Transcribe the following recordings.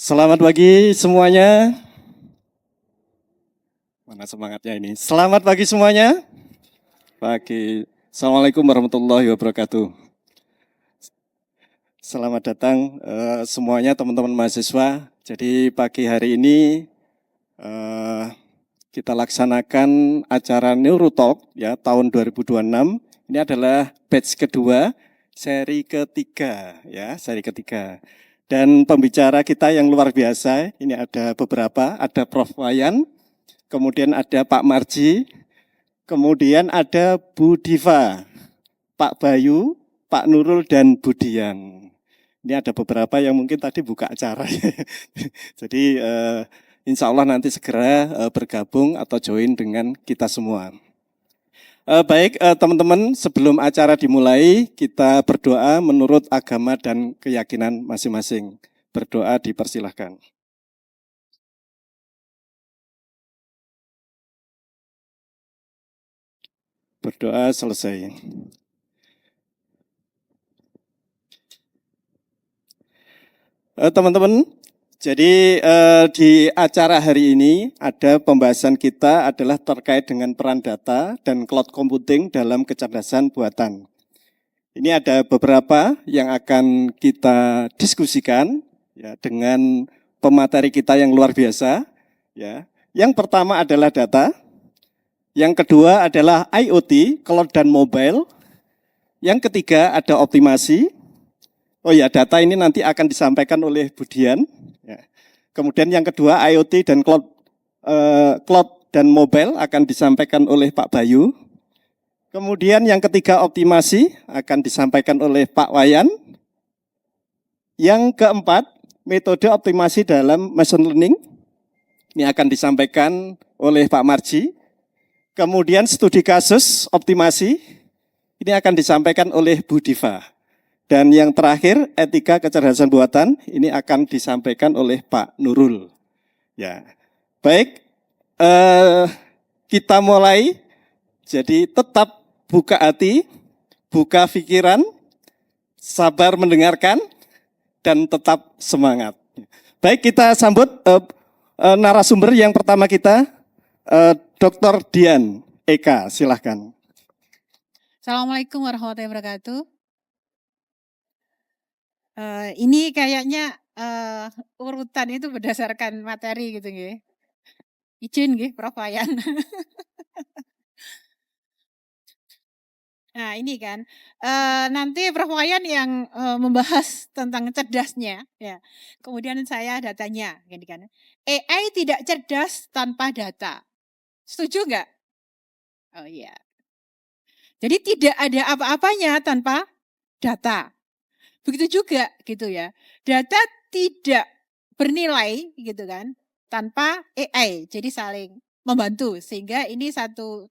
Selamat pagi semuanya. Mana semangatnya ini? Selamat pagi semuanya. Pagi. Assalamualaikum warahmatullahi wabarakatuh. Selamat datang semuanya teman-teman mahasiswa. Jadi pagi hari ini kita laksanakan acara Neurotalk ya tahun 2026. Ini adalah batch kedua, seri ketiga ya, seri ketiga. Dan pembicara kita yang luar biasa, ini ada beberapa, ada Prof. Wayan, kemudian ada Pak Marji, kemudian ada Bu Diva, Pak Bayu, Pak Nurul, dan Bu Dian. Ini ada beberapa yang mungkin tadi buka acara. Jadi insya Allah nanti segera bergabung atau join dengan kita semua. Baik teman-teman, sebelum acara dimulai kita berdoa menurut agama dan keyakinan masing-masing. Berdoa dipersilahkan. Berdoa selesai. Teman-teman, jadi di acara hari ini ada pembahasan kita adalah terkait dengan peran data dan cloud computing dalam kecerdasan buatan. Ini ada beberapa yang akan kita diskusikan ya, dengan pemateri kita yang luar biasa. Ya. Yang pertama adalah data, yang kedua adalah IoT, cloud dan mobile, yang ketiga ada optimasi. Oh ya, data ini nanti akan disampaikan oleh Bu Dian. Ya. Kemudian yang kedua IoT dan cloud dan mobile akan disampaikan oleh Pak Bayu. Kemudian yang ketiga optimasi akan disampaikan oleh Pak Wayan. Yang keempat metode optimasi dalam machine learning. Ini akan disampaikan oleh Pak Marji. Kemudian studi kasus optimasi. Ini akan disampaikan oleh Bu Diva. Dan yang terakhir, etika kecerdasan buatan, ini akan disampaikan oleh Pak Nurul. Ya, baik, kita mulai. Jadi tetap buka hati, buka pikiran, sabar mendengarkan, dan tetap semangat. Baik, kita sambut narasumber yang pertama kita, Dr. Dian Eka, silahkan. Assalamualaikum warahmatullahi wabarakatuh. Ini kayaknya urutan itu berdasarkan materi gitu nggih. Izin nggih Prof. Wayan. Nah ini kan, nanti Prof. Wayan yang membahas tentang cerdasnya ya. Kemudian saya datanya gini kan. AI tidak cerdas tanpa data. Setuju nggak? Oh iya. Jadi tidak ada apa-apanya tanpa data. Begitu juga gitu ya. Data tidak bernilai gitu kan tanpa AI. Jadi saling membantu sehingga ini satu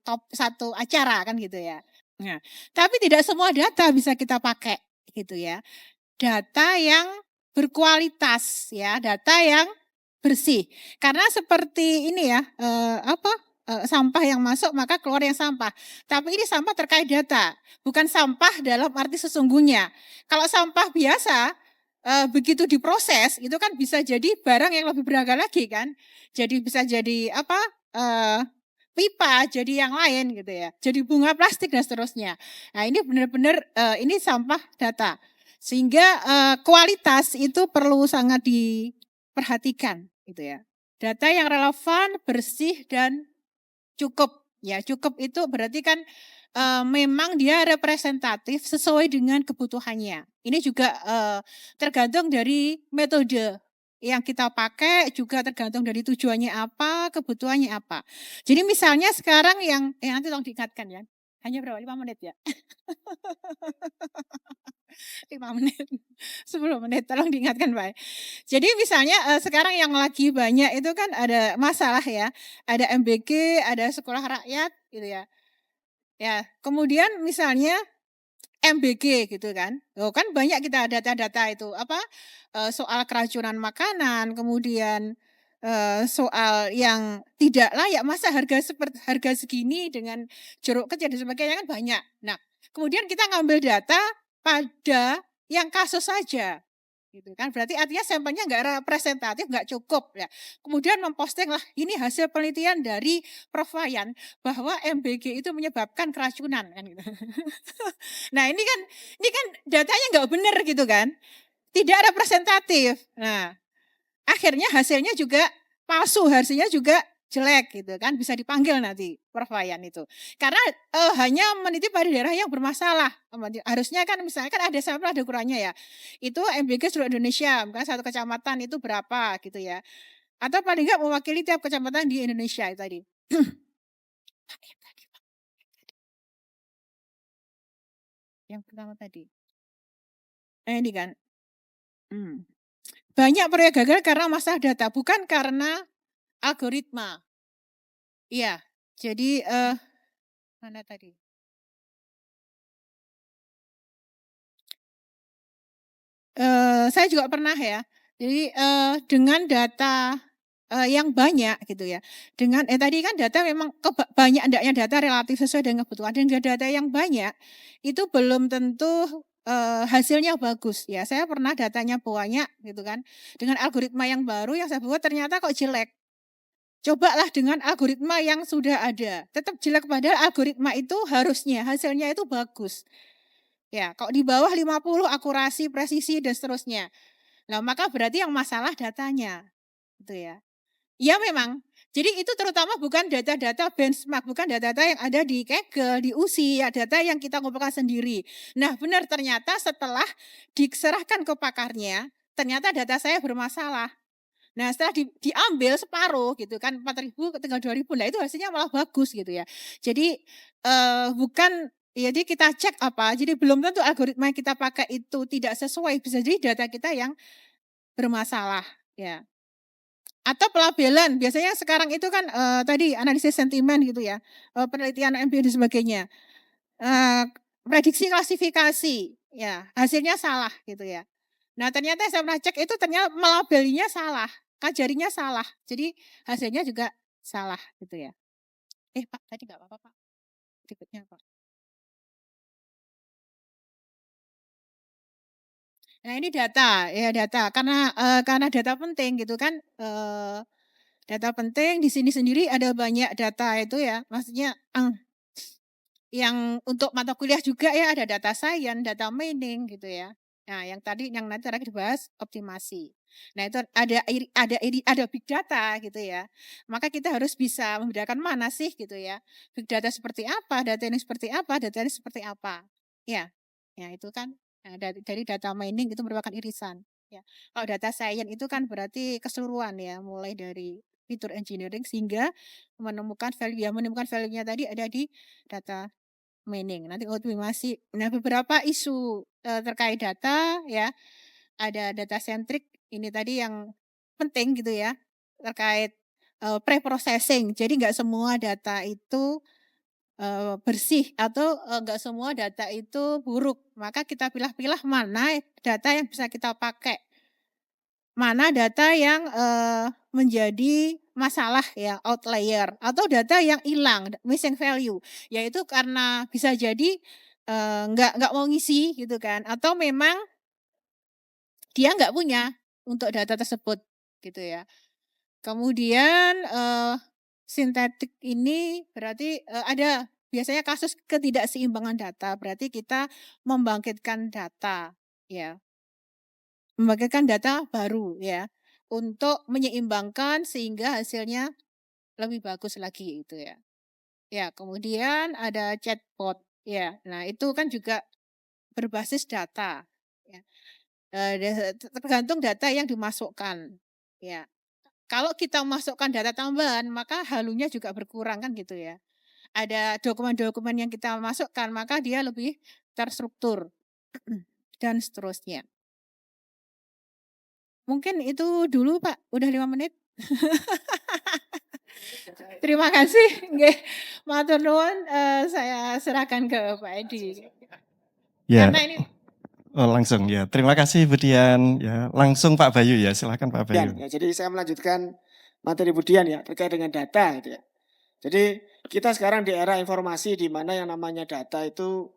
acara kan gitu ya. Nah, tapi tidak semua data bisa kita pakai gitu ya. Data yang berkualitas ya, data yang bersih. Karena seperti ini ya, sampah yang masuk maka keluar yang sampah. Tapi ini sampah terkait data, bukan sampah dalam arti sesungguhnya. Kalau sampah biasa, begitu diproses itu kan bisa jadi barang yang lebih berharga lagi kan. Jadi bisa jadi pipa, jadi yang lain gitu ya. Jadi bunga plastik dan seterusnya. Nah ini benar-benar ini sampah data. Sehingga kualitas itu perlu sangat diperhatikan gitu ya. Data yang relevan, bersih dan cukup. Ya, cukup itu berarti kan memang dia representatif sesuai dengan kebutuhannya. Ini juga tergantung dari metode yang kita pakai, juga tergantung dari tujuannya apa, kebutuhannya apa. Jadi misalnya sekarang yang nanti tolong diingatkan ya. Hanya berapa? 5 menit ya? 5 menit, 10 menit, tolong diingatkan Pak. Jadi misalnya sekarang yang lagi banyak itu kan ada masalah ya, ada MBG, ada sekolah rakyat gitu ya. Ya, kemudian misalnya MBG gitu kan. Oh kan banyak kita data-data itu apa soal keracunan makanan, kemudian soal yang tidak layak, masa harga segini dengan jeruk kecil dan sebagainya kan banyak. Nah, kemudian kita ngambil data pada yang kasus saja gitu kan. Berarti artinya sampelnya nggak representatif, nggak cukup ya. Kemudian memposting lah, ini hasil penelitian dari Prof. Wayan bahwa MBG itu menyebabkan keracunan kan gitu. Nah ini kan datanya nggak benar gitu kan, tidak representatif. Nah akhirnya hasilnya juga palsu, hasilnya juga jelek gitu kan, bisa dipanggil nanti Prof. Wayan itu. Karena hanya meneliti pada daerah yang bermasalah. Harusnya kan misalnya kan ada sampel ada ukurannya ya. Itu MBG seluruh Indonesia, bukan satu kecamatan itu berapa gitu ya. Atau paling enggak mewakili tiap kecamatan di Indonesia itu tadi. Yang pertama tadi. Ini kan. Banyak proyek gagal karena masalah data, bukan karena algoritma. Iya, jadi mana tadi? Saya juga pernah ya. Jadi dengan data yang banyak gitu ya. Dengan tadi kan data memang banyak endaknya data relatif sesuai dengan kebutuhan. Dengan data yang banyak itu belum tentu hasilnya bagus ya. Saya pernah datanya banyak gitu kan. Dengan algoritma yang baru yang saya buat ternyata kok jelek. Cobalah dengan algoritma yang sudah ada. Tetap jelek padahal algoritma itu harusnya hasilnya itu bagus. Ya, kalau di bawah 50 akurasi, presisi dan seterusnya. Nah, maka berarti yang masalah datanya. Gitu ya. Ya memang. Jadi itu terutama bukan data-data benchmark, bukan data-data yang ada di Kaggle, di USI, ya data yang kita kumpulkan sendiri. Nah, benar ternyata setelah diserahkan ke pakarnya, ternyata data saya bermasalah. Nah, setelah diambil separuh gitu kan 4.000 tinggal 2.000. Nah, itu hasilnya malah bagus gitu ya. Jadi bukan jadi kita cek apa, jadi belum tentu algoritma yang kita pakai itu tidak sesuai, bisa jadi data kita yang bermasalah ya. Atau pelabelan, biasanya sekarang itu kan tadi analisis sentimen gitu ya, penelitian MBA dan sebagainya. Prediksi klasifikasi, ya hasilnya salah gitu ya. Nah ternyata saya pernah cek itu ternyata melabelinya salah, kajarinya salah, jadi hasilnya juga salah gitu ya. Pak tadi nggak apa-apa Pak, berikutnya Pak. Nah ini data, ya data, karena data penting gitu kan, data penting di sini sendiri ada banyak data itu ya, maksudnya yang untuk mata kuliah juga ya ada data science, data mining gitu ya. Nah, yang nanti terakhir dibahas optimasi. Nah, itu ada big data gitu ya. Maka kita harus bisa membedakan mana sih gitu ya. Big data seperti apa, data ini seperti apa, data ini seperti apa. Ya. Ya, itu kan dari data mining itu merupakan irisan ya. Kalau data science itu kan berarti keseluruhan ya, mulai dari fitur engineering sehingga menemukan value-nya tadi ada di data mining, nanti optimasi. Nah, beberapa isu terkait data ya, ada data centric ini tadi yang penting gitu ya, terkait pre-processing. Jadi nggak semua data itu bersih atau nggak semua data itu buruk. Maka kita pilah-pilah mana data yang bisa kita pakai. Mana data yang menjadi masalah ya, outlier atau data yang hilang, missing value, yaitu karena bisa jadi nggak mau ngisi gitu kan, atau memang dia nggak punya untuk data tersebut gitu ya. Kemudian sintetik ini berarti ada biasanya kasus ketidakseimbangan data, berarti kita membangkitkan data ya. Membangkitkan data baru ya, untuk menyeimbangkan sehingga hasilnya lebih bagus lagi itu ya. Ya, kemudian ada chatbot ya. Nah, itu kan juga berbasis data ya. Tergantung data yang dimasukkan ya. Kalau kita masukkan data tambahan, maka halunya juga berkurang kan gitu ya. Ada dokumen-dokumen yang kita masukkan, maka dia lebih terstruktur dan seterusnya. Mungkin itu dulu Pak, udah 5 menit. Terima kasih, nggih. Matur nuwun, saya serahkan ke Pak Edi. Ya, Karena ini langsung ya. Terima kasih Bu Dian. Ya, langsung Pak Bayu ya. Silakan Pak Bayu. Ya, jadi saya melanjutkan materi Bu Dian ya terkait dengan data gitu ya. Jadi kita sekarang di era informasi di mana yang namanya data itu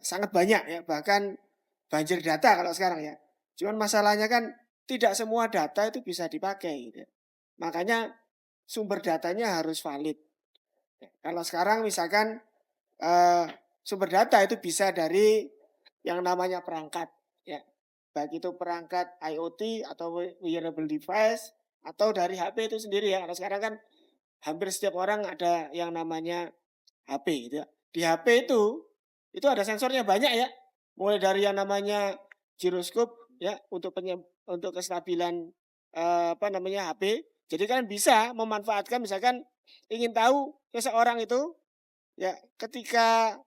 sangat banyak ya, bahkan banjir data kalau sekarang ya. Cuman masalahnya kan tidak semua data itu bisa dipakai gitu ya. Makanya sumber datanya harus valid. Kalau sekarang misalkan sumber data itu bisa dari yang namanya perangkat ya. Baik itu perangkat IoT atau wearable device atau dari HP itu sendiri ya. Kalau sekarang kan hampir setiap orang ada yang namanya HP gitu ya. Di HP itu ada sensornya banyak ya. Mulai dari yang namanya giroskop ya untuk kestabilan HP. Jadi kan bisa memanfaatkan misalkan ingin tahu seseorang itu ya ketika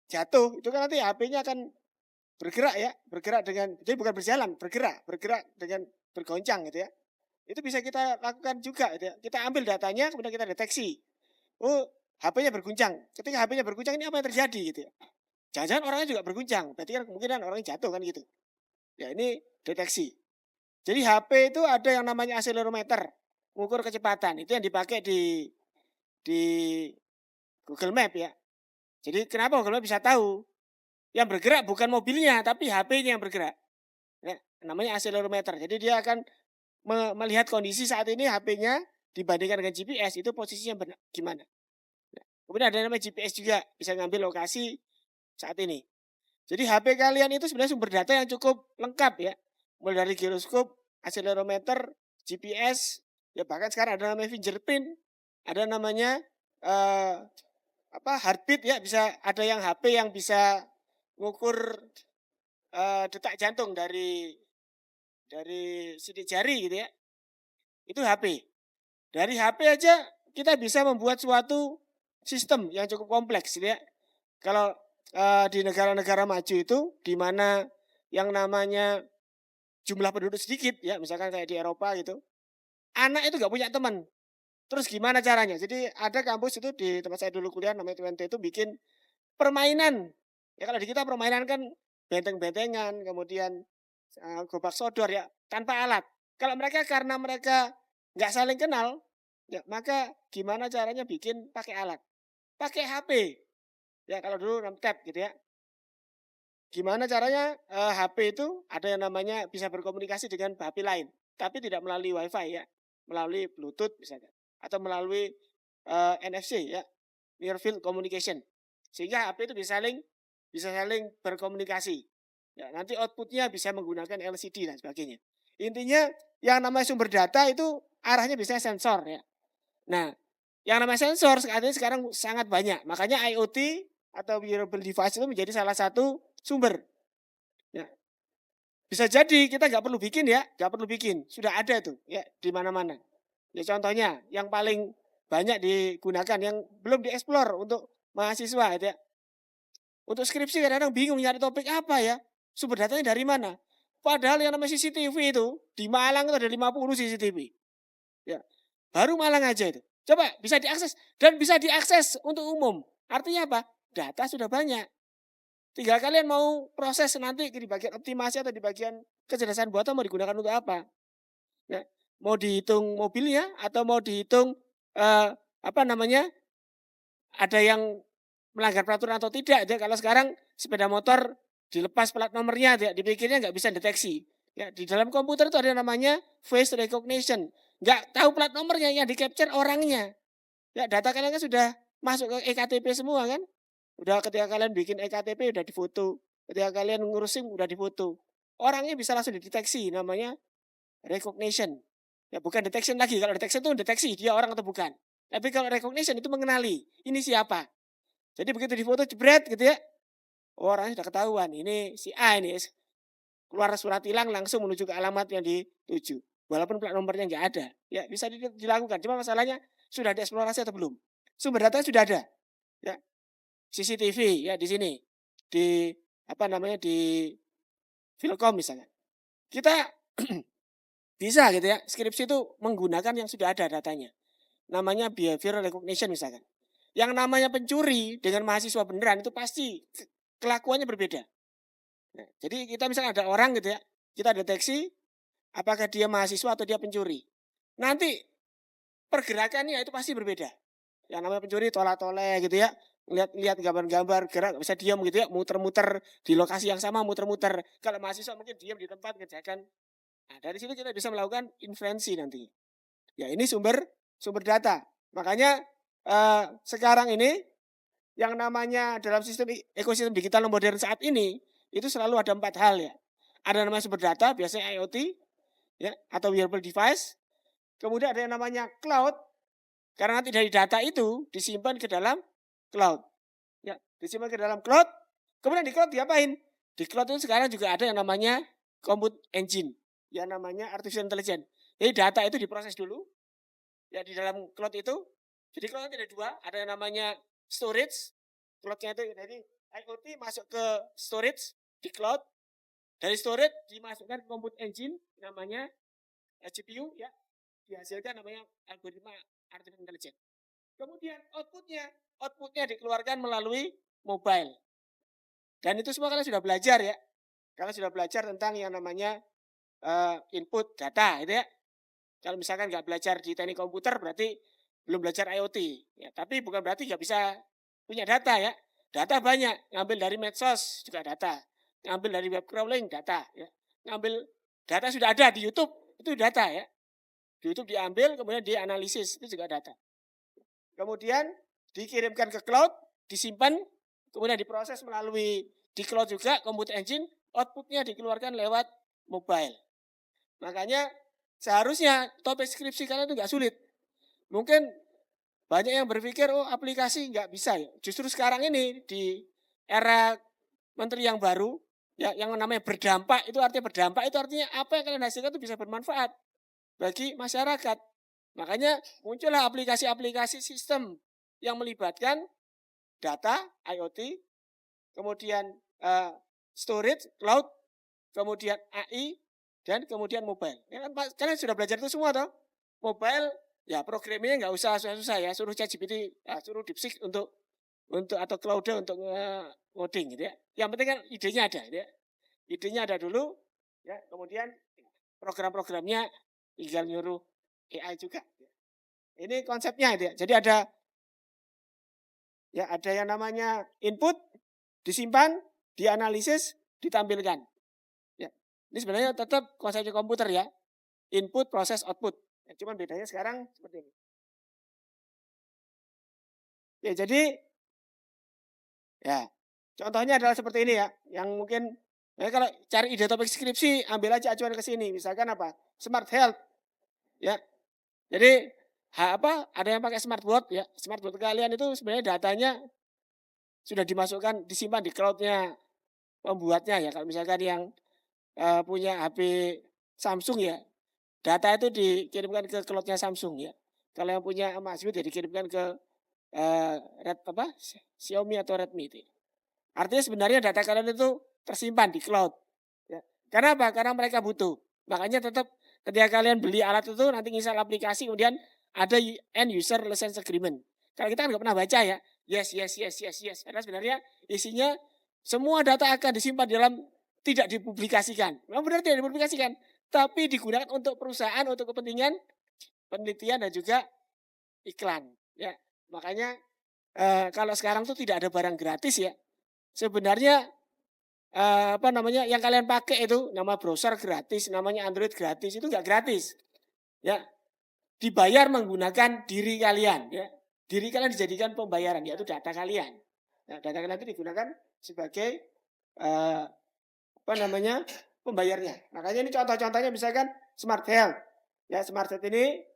jatuh itu kan nanti HP-nya akan bergerak ya, bergerak dengan jadi bukan berjalan, bergerak dengan bergoncang gitu ya. Itu bisa kita lakukan juga gitu ya. Kita ambil datanya kemudian kita deteksi. Oh, HP-nya berguncang. Ketika HP-nya berguncang ini apa yang terjadi gitu ya. Jangan-jangan orangnya juga berguncang. Berarti kan kemungkinan orangnya jatuh kan gitu. Ya ini deteksi. Jadi HP itu ada yang namanya accelerometer, mengukur kecepatan. Itu yang dipakai di Google Map ya. Jadi kenapa Google Map bisa tahu? Yang bergerak bukan mobilnya, tapi HP-nya yang bergerak. Ya, namanya accelerometer. Jadi dia akan melihat kondisi saat ini HP-nya dibandingkan dengan GPS itu posisinya gimana. Kemudian ada namanya GPS juga, bisa ngambil lokasi saat ini. Jadi HP kalian itu sebenarnya sumber data yang cukup lengkap ya. Mulai dari giroskop, accelerometer, GPS, ya bahkan sekarang ada namanya fingerprint, ada namanya heartbeat ya, bisa ada yang HP yang bisa mengukur detak jantung dari sidik jari gitu ya. Itu HP. Dari HP aja kita bisa membuat suatu sistem yang cukup kompleks gitu ya. Kalau di negara-negara maju itu di mana yang namanya jumlah penduduk sedikit ya, misalkan kayak di Eropa gitu. Anak itu nggak punya teman. Terus gimana caranya? Jadi ada kampus itu di tempat saya dulu kuliah namanya Twente itu bikin permainan. Ya kalau di kita permainan kan benteng-bentengan, kemudian gobak sodor ya, tanpa alat. Kalau mereka karena mereka nggak saling kenal, ya maka gimana caranya bikin pakai alat? Pakai HP. Ya kalau dulu tab gitu ya. Gimana caranya HP itu ada yang namanya bisa berkomunikasi dengan HP lain, tapi tidak melalui WiFi ya, melalui Bluetooth misalnya, atau melalui NFC ya, Near Field Communication, sehingga HP itu bisa saling berkomunikasi. Ya, nanti outputnya bisa menggunakan LCD dan sebagainya. Intinya yang namanya sumber data itu arahnya biasanya sensor ya. Nah, yang namanya sensor sekarang sangat banyak. Makanya IoT atau wearable device itu menjadi salah satu sumber. Ya. Bisa jadi kita nggak perlu bikin ya, nggak perlu bikin. Sudah ada itu ya di mana-mana. Ya contohnya yang paling banyak digunakan yang belum dieksplor untuk mahasiswa gitu ya. Untuk skripsi kadang-kadang bingung nyari topik apa ya. Sumber datanya dari mana? Padahal yang namanya CCTV itu di Malang itu ada 50 CCTV. Ya. Baru Malang aja itu. Coba bisa diakses dan bisa diakses untuk umum. Artinya apa? Data sudah banyak. Tinggal kalian mau proses nanti di bagian optimasi atau di bagian kecerdasan buatan mau digunakan untuk apa? Ya. Mau dihitung mobilnya atau mau dihitung ada yang melanggar peraturan atau tidak. Ya. Kalau sekarang sepeda motor dilepas plat nomornya, ya, dipikirnya nggak bisa deteksi. Ya, di dalam komputer itu ada yang namanya face recognition. Nggak tahu plat nomornya, yang di-capture orangnya. Ya, data kalian kan sudah masuk ke EKTP semua kan? Udah ketika kalian bikin EKTP udah difoto. Ketika kalian ngurusin udah difoto. Orangnya bisa langsung dideteksi, namanya recognition. Ya, bukan detection lagi. Kalau detection itu deteksi dia orang atau bukan. Tapi kalau recognition itu mengenali, ini siapa. Jadi begitu difoto jebret gitu ya. Orangnya sudah ketahuan, ini si A ini. Keluar surat tilang langsung menuju ke alamat yang dituju. Walaupun plat nomornya nggak ada. Ya bisa dilakukan. Cuma masalahnya sudah dieksplorasi atau belum. Sumber data sudah ada. Ya. CCTV ya di sini. Di di Filkom misalnya. Kita bisa gitu ya. Skripsi itu menggunakan yang sudah ada datanya. Namanya behavior recognition misalkan. Yang namanya pencuri dengan mahasiswa beneran itu pasti kelakuannya berbeda. Nah, jadi kita misalnya ada orang gitu ya, kita deteksi apakah dia mahasiswa atau dia pencuri. Nanti pergerakannya itu pasti berbeda. Yang namanya pencuri tolak-toleh gitu ya, lihat gambar-gambar gerak, bisa diam gitu ya, muter-muter di lokasi yang sama, muter-muter. Kalau mahasiswa mungkin diam di tempat ngerjakan. Nah, dari situ kita bisa melakukan inferensi nanti. Ya, ini sumber data. Makanya sekarang ini yang namanya dalam sistem ekosistem digital modern saat ini itu selalu ada 4 hal ya. Ada namanya sumber data, biasanya IoT ya, atau wearable device. Kemudian ada yang namanya cloud, karena nanti dari data itu disimpan ke dalam cloud. Ya, disimpan ke dalam cloud. Kemudian di cloud diapain? Di cloud itu sekarang juga ada yang namanya compute engine, yang namanya artificial intelligence. Jadi data itu diproses dulu ya di dalam cloud itu. Jadi cloud ada 2, ada yang namanya storage. Cloudnya itu jadi IoT masuk ke storage di cloud. Dari storage dimasukkan ke compute engine namanya GPU ya. Dihasilkan namanya algoritma artificial intelligence. Kemudian outputnya dikeluarkan melalui mobile. Dan itu semua kalian sudah belajar ya. Kalian sudah belajar tentang yang namanya input data gitu ya. Kalau misalkan nggak belajar di teknik komputer berarti belum belajar IoT. Ya, tapi bukan berarti nggak bisa punya data ya. Data banyak, ngambil dari medsos juga data. Ngambil dari web crawling data ya. Ngambil data sudah ada di YouTube, itu data ya. Di YouTube diambil kemudian dianalisis, itu juga data. Kemudian dikirimkan ke cloud, disimpan, kemudian diproses melalui di cloud juga compute engine, outputnya dikeluarkan lewat mobile. Makanya seharusnya topik skripsi kalian itu nggak sulit. Mungkin banyak yang berpikir oh aplikasi nggak bisa ya. Justru sekarang ini di era menteri yang baru ya, yang namanya berdampak itu artinya apa yang kalian hasilkan itu bisa bermanfaat bagi masyarakat. Makanya muncullah aplikasi-aplikasi sistem yang melibatkan data, IoT, kemudian storage, cloud, kemudian AI, dan kemudian mobile. Ya, kalian sudah belajar itu semua toh? Mobile, ya programmingnya nggak usah susah-susah ya, suruh ChatGPT, suruh DeepSeek untuk atau Cloud untuk ngoding gitu ya. Yang penting kan idenya ada, gitu ya. Idenya ada dulu, ya. Kemudian program-programnya tinggal nyuruh AI juga. Ini konsepnya itu ya. Jadi ada yang namanya input, disimpan, dianalisis, ditampilkan. Ya. Ini sebenarnya tetap konsepnya komputer ya. Input, proses, output. Ya, cuman bedanya sekarang seperti ini. Ya, jadi ya, contohnya adalah seperti ini ya. Yang mungkin kalau cari ide topik skripsi, ambil aja acuan ke sini. Misalkan apa? Smart health. Ya. Jadi ada yang pakai smartboard ya. Smartboard kalian itu sebenarnya datanya sudah dimasukkan, disimpan di cloud-nya pembuatnya ya. Kalau misalkan yang punya HP Samsung ya, data itu dikirimkan ke cloud-nya Samsung ya. Kalau yang punya Amazfit ya dikirimkan ke Xiaomi atau Redmi itu. Artinya sebenarnya data kalian itu tersimpan di cloud. Ya. Karena apa? Karena mereka butuh. Makanya tetap ketika kalian beli alat itu nanti install aplikasi kemudian ada end user license agreement. Kalau kita kan nggak pernah baca ya, yes. Karena sebenarnya isinya semua data akan disimpan dalam tidak dipublikasikan. Memang benar tidak dipublikasikan, tapi digunakan untuk perusahaan untuk kepentingan penelitian dan juga iklan. Ya, makanya kalau sekarang tuh tidak ada barang gratis ya. Sebenarnya yang kalian pakai itu nama browser gratis, namanya Android gratis, itu enggak gratis. Ya. Dibayar menggunakan diri kalian ya. Diri kalian dijadikan pembayaran yaitu data kalian. Nah, data kalian itu digunakan sebagai pembayarnya. Makanya ini contoh-contohnya misalkan smart health. Ya, smart health ini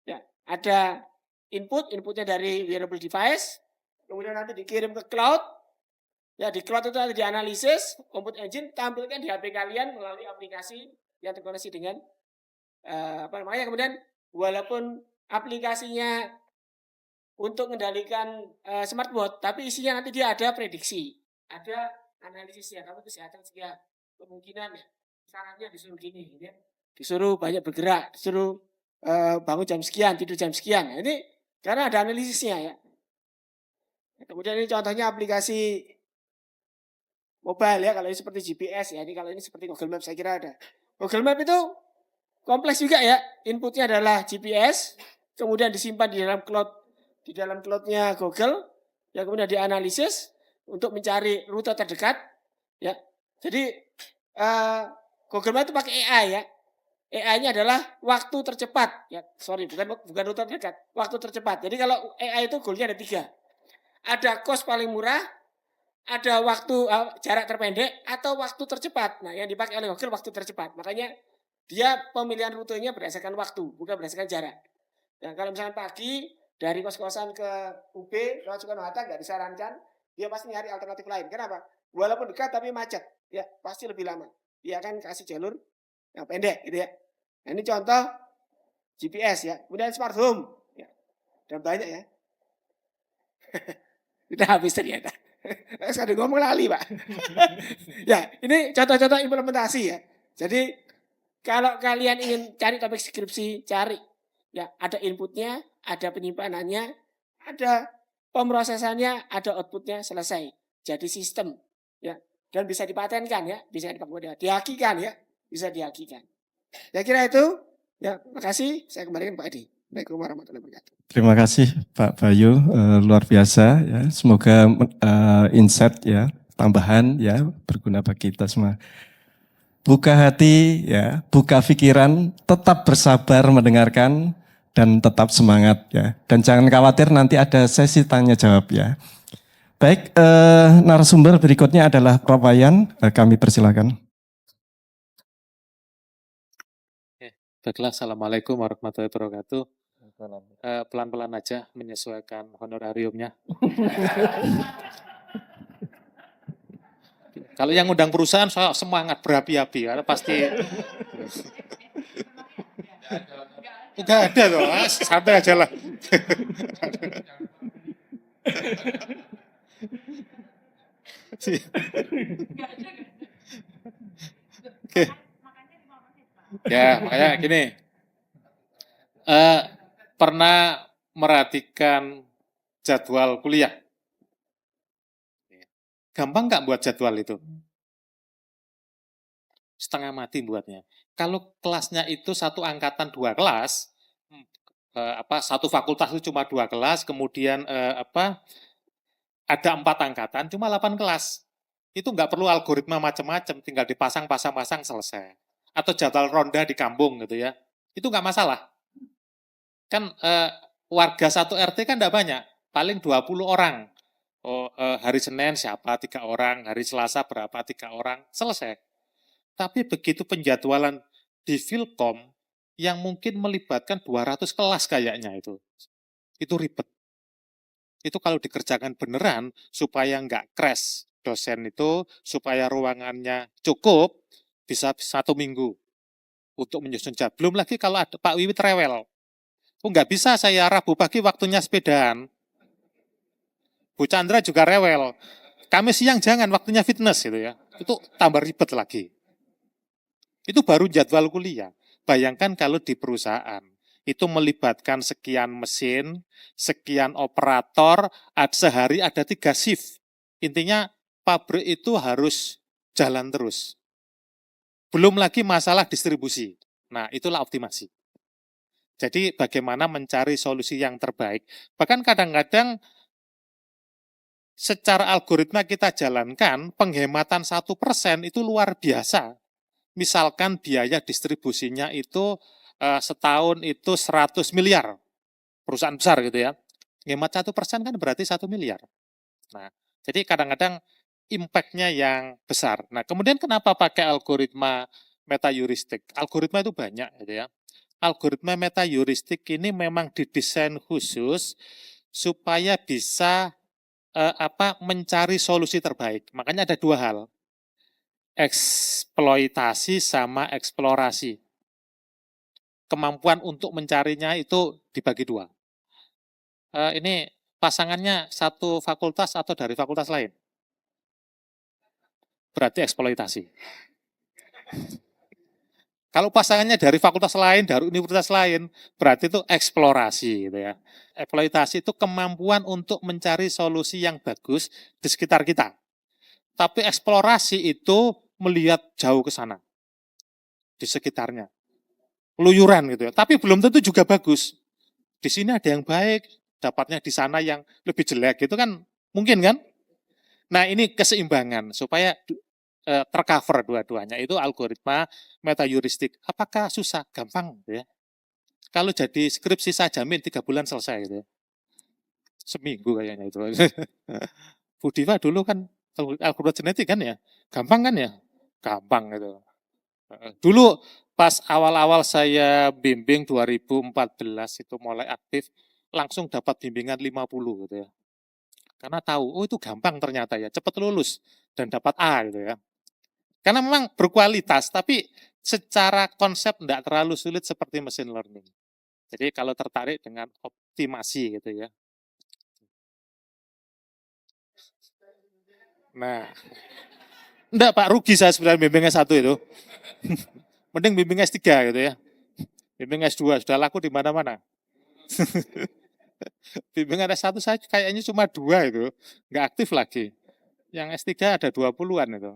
ya ada inputnya dari wearable device, kemudian nanti dikirim ke cloud. Ya, di cloud itu nanti dianalisis, compute engine tampilkan di HP kalian melalui aplikasi yang terkoneksi dengan kemudian walaupun aplikasinya untuk mengendalikan smartboard, tapi isinya nanti dia ada prediksi, ada analisisnya, kamu kesehatan sekian, kemungkinan sarannya disuruh gini, gitu ya. Disuruh banyak bergerak, disuruh bangun jam sekian, tidur jam sekian. Nah, ini karena ada analisisnya ya. Kemudian ini contohnya aplikasi mobile ya, kalau ini seperti GPS ya, ini kalau ini seperti Google Maps saya kira ada. Google Maps itu kompleks juga ya, inputnya adalah GPS, kemudian disimpan di dalam cloud, di dalam cloudnya Google, ya kemudian dianalisis untuk mencari rute terdekat, ya. Jadi Google Maps itu pakai AI ya. AI-nya adalah waktu tercepat, ya. Sorry, bukan rute terdekat, waktu tercepat. Jadi kalau AI itu goalnya ada 3. Ada cost paling murah, ada waktu jarak terpendek, atau waktu tercepat. Nah, yang dipakai oleh Google waktu tercepat. Makanya dia pemilihan rutenya berdasarkan waktu, bukan berdasarkan jarak. Nah, kalau misalnya pagi dari kos-kosan ke UB lewat Soekarno-Hatta nggak disarankan, dia pasti nyari alternatif lain. Kenapa? Walaupun dekat tapi macet, ya pasti lebih lama. Dia akan kasih jalur yang pendek, gitu ya. Nah, ini contoh GPS ya. Kemudian smart home, ya. Dan banyak ya. Udah habis ternyata. Sekali ngomong lali, Pak. Ya, ini contoh-contoh implementasi ya. Jadi kalau kalian ingin cari topik skripsi, cari. Ya, ada inputnya, ada penyimpanannya, ada pemrosesannya, ada outputnya, selesai. Jadi sistem. Ya, dan bisa dipatenkan ya, bisa dihakikan ya, bisa dihakikan. Saya kira itu. Ya, makasih. Saya kembalikan Pak Edi. Assalamualaikum warahmatullahi wabarakatuh. Terima kasih Pak Bayu, luar biasa ya. Semoga insight ya, tambahan ya, berguna bagi kita semua. Buka hati ya, buka pikiran, tetap bersabar mendengarkan dan tetap semangat ya. Dan jangan khawatir, nanti ada sesi tanya jawab ya. Baik, narasumber berikutnya adalah Prof. Wayan, kami persilakan. Baiklah, Assalamualaikum warahmatullahi wabarakatuh. Pelan-pelan aja menyesuaikan honorariumnya. Kalau yang undang perusahaan saya semangat berapi-api, karena pasti enggak ada loh, santai aja lah. Oke. Ya, makanya gini. Pernah merhatikan jadwal kuliah? Gampang nggak buat jadwal itu? Setengah mati buatnya. Kalau kelasnya itu satu angkatan 2 kelas, satu fakultas itu cuma 2 kelas, kemudian ada 4 angkatan, cuma 8 kelas. Itu nggak perlu algoritma macam-macam, tinggal dipasang-pasang selesai. Atau jadwal ronda di kampung gitu ya, itu nggak masalah. Kan warga satu RT kan nggak banyak, paling 20 orang. Hari Senin siapa 3 orang, hari Selasa berapa 3 orang, selesai. Tapi begitu penjadwalan di Filkom yang mungkin melibatkan 200 kelas kayaknya itu ribet. Itu kalau dikerjakan beneran supaya nggak crash dosen itu, supaya ruangannya cukup, bisa 1 minggu untuk menyusun jadwal. Belum lagi kalau ada Pak Wiwit rewel. Nggak bisa saya Rabu pagi waktunya sepedaan. Bu Chandra juga rewel. Kamis siang jangan, waktunya fitness gitu ya. Itu tambah ribet lagi. Itu baru jadwal kuliah. Bayangkan kalau di perusahaan, itu melibatkan sekian mesin, sekian operator, sehari ada 3 shift. Intinya pabrik itu harus jalan terus. Belum lagi masalah distribusi. Nah, itulah optimasi. Jadi bagaimana mencari solusi yang terbaik. Bahkan kadang-kadang secara algoritma kita jalankan, penghematan 1% itu luar biasa. Misalkan biaya distribusinya itu setahun itu 100 miliar. Perusahaan besar gitu ya. Hemat 1% kan berarti 1 miliar. Nah, jadi kadang-kadang impact-nya yang besar. Nah, kemudian kenapa pakai algoritma metaheuristik? Algoritma itu banyak gitu ya. Algoritma metaheuristik ini memang didesain khusus supaya bisa mencari solusi terbaik. Makanya ada 2 hal. Eksploitasi sama eksplorasi. Kemampuan untuk mencarinya itu dibagi 2. Ini pasangannya satu fakultas atau dari fakultas lain? Berarti eksploitasi. Kalau pasangannya dari fakultas lain, dari universitas lain, berarti itu eksplorasi gitu ya. Eksploitasi itu kemampuan untuk mencari solusi yang bagus di sekitar kita. Tapi eksplorasi itu melihat jauh ke sana, di sekitarnya. Luyuran gitu ya. Tapi belum tentu juga bagus. Di sini ada yang baik, dapatnya di sana yang lebih jelek gitu kan Mungkin kan? Nah, ini keseimbangan supaya tercover dua-duanya. Itu algoritma meta heuristik. Apakah susah? Gampang gitu ya. Kalau jadi skripsi saya jamin 3 bulan selesai gitu ya. Seminggu kayaknya itu. Bu Diva dulu kan algoritma genetik kan ya. Gampang kan ya? Gampang gitu. Dulu pas awal-awal saya bimbing 2014 itu mulai aktif, langsung dapat bimbingan 50 gitu ya. Karena tahu, oh itu gampang ternyata ya, cepat lulus dan dapat A gitu ya. Karena memang berkualitas, tapi secara konsep tidak terlalu sulit seperti machine learning. Jadi kalau tertarik dengan optimasi gitu ya. Nah, enggak Pak, rugi saya sebenarnya bimbing S1 itu. Mending bimbing S3 gitu ya. Bimbing S2 sudah laku di mana-mana. Bimbingan S1 saya kayaknya cuma 2 itu, nggak aktif lagi. Yang S3 ada 20-an itu.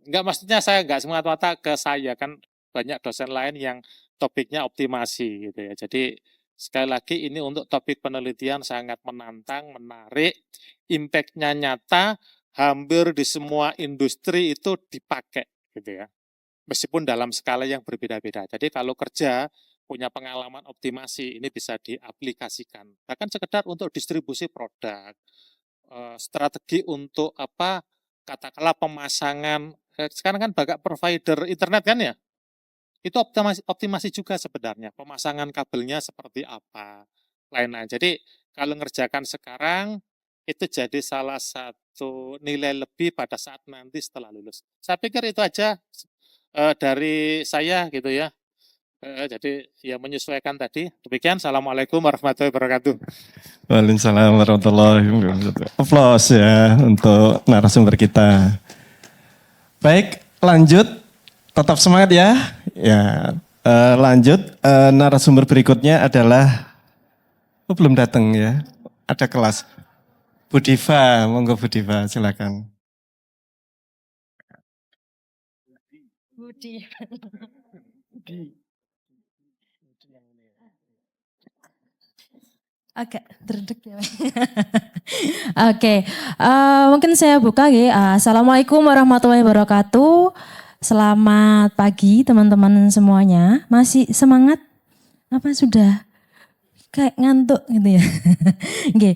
Enggak, maksudnya saya nggak semata-mata ke saya, kan banyak dosen lain yang topiknya optimasi gitu ya. Jadi sekali lagi ini untuk topik penelitian sangat menantang, menarik, impact-nya nyata, hampir di semua industri itu dipakai gitu ya. Meskipun dalam skala yang berbeda-beda. Jadi kalau kerja punya pengalaman optimasi, ini bisa diaplikasikan. Bahkan sekedar untuk distribusi produk, strategi untuk apa, katakanlah pemasangan, sekarang kan banyak provider internet kan ya, itu optimasi juga sebenarnya, pemasangan kabelnya seperti apa, lain-lain. Jadi kalau ngerjakan sekarang, itu jadi salah satu nilai lebih pada saat nanti setelah lulus. Saya pikir itu aja dari saya gitu ya. Jadi ya menyesuaikan tadi. Demikian, Assalamualaikum warahmatullahi wabarakatuh. Waalaikumsalam warahmatullahi wabarakatuh. Aplaus ya untuk narasumber kita. Baik, lanjut. Tetap semangat ya. Ya, lanjut. Narasumber berikutnya adalah belum datang ya. Ada kelas. Bu Diva, monggo Bu Diva, silakan. Budi. Agak derdek ya. Oke, mungkin saya buka ya. Assalamualaikum warahmatullahi wabarakatuh. Selamat pagi teman-teman semuanya. Masih semangat? Apa sudah kayak ngantuk gitu ya? Oke,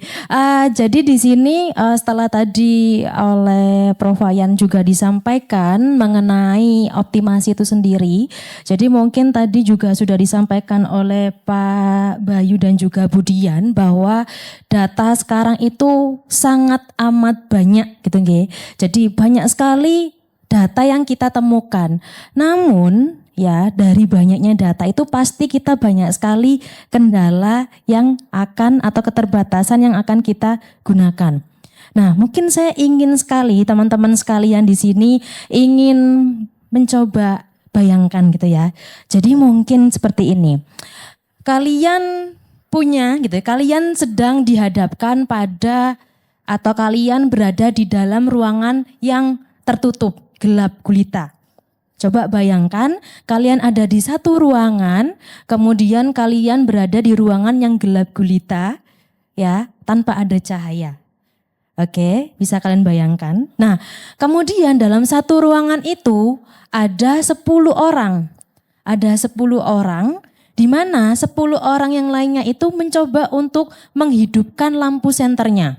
jadi di sini setelah tadi oleh Prof. Wayan juga disampaikan mengenai optimasi itu sendiri. Jadi mungkin tadi juga sudah disampaikan oleh Pak Bayu dan juga Budian bahwa data sekarang itu sangat amat banyak gitu nggih. Jadi banyak sekali data yang kita temukan. Namun ya, dari banyaknya data itu pasti kita banyak sekali kendala yang akan atau keterbatasan yang akan kita gunakan. Nah, mungkin saya ingin sekali teman-teman sekalian di sini ingin mencoba bayangkan gitu ya. Jadi mungkin seperti ini. Kalian punya gitu, kalian sedang dihadapkan pada atau kalian berada di dalam ruangan yang tertutup, gelap gulita. Coba bayangkan kalian ada di satu ruangan, kemudian kalian berada di ruangan yang gelap gulita, ya, tanpa ada cahaya. Oke, bisa kalian bayangkan. Nah, kemudian dalam satu ruangan itu ada 10 orang. Ada 10 orang, di mana 10 orang yang lainnya itu mencoba untuk menghidupkan lampu senternya.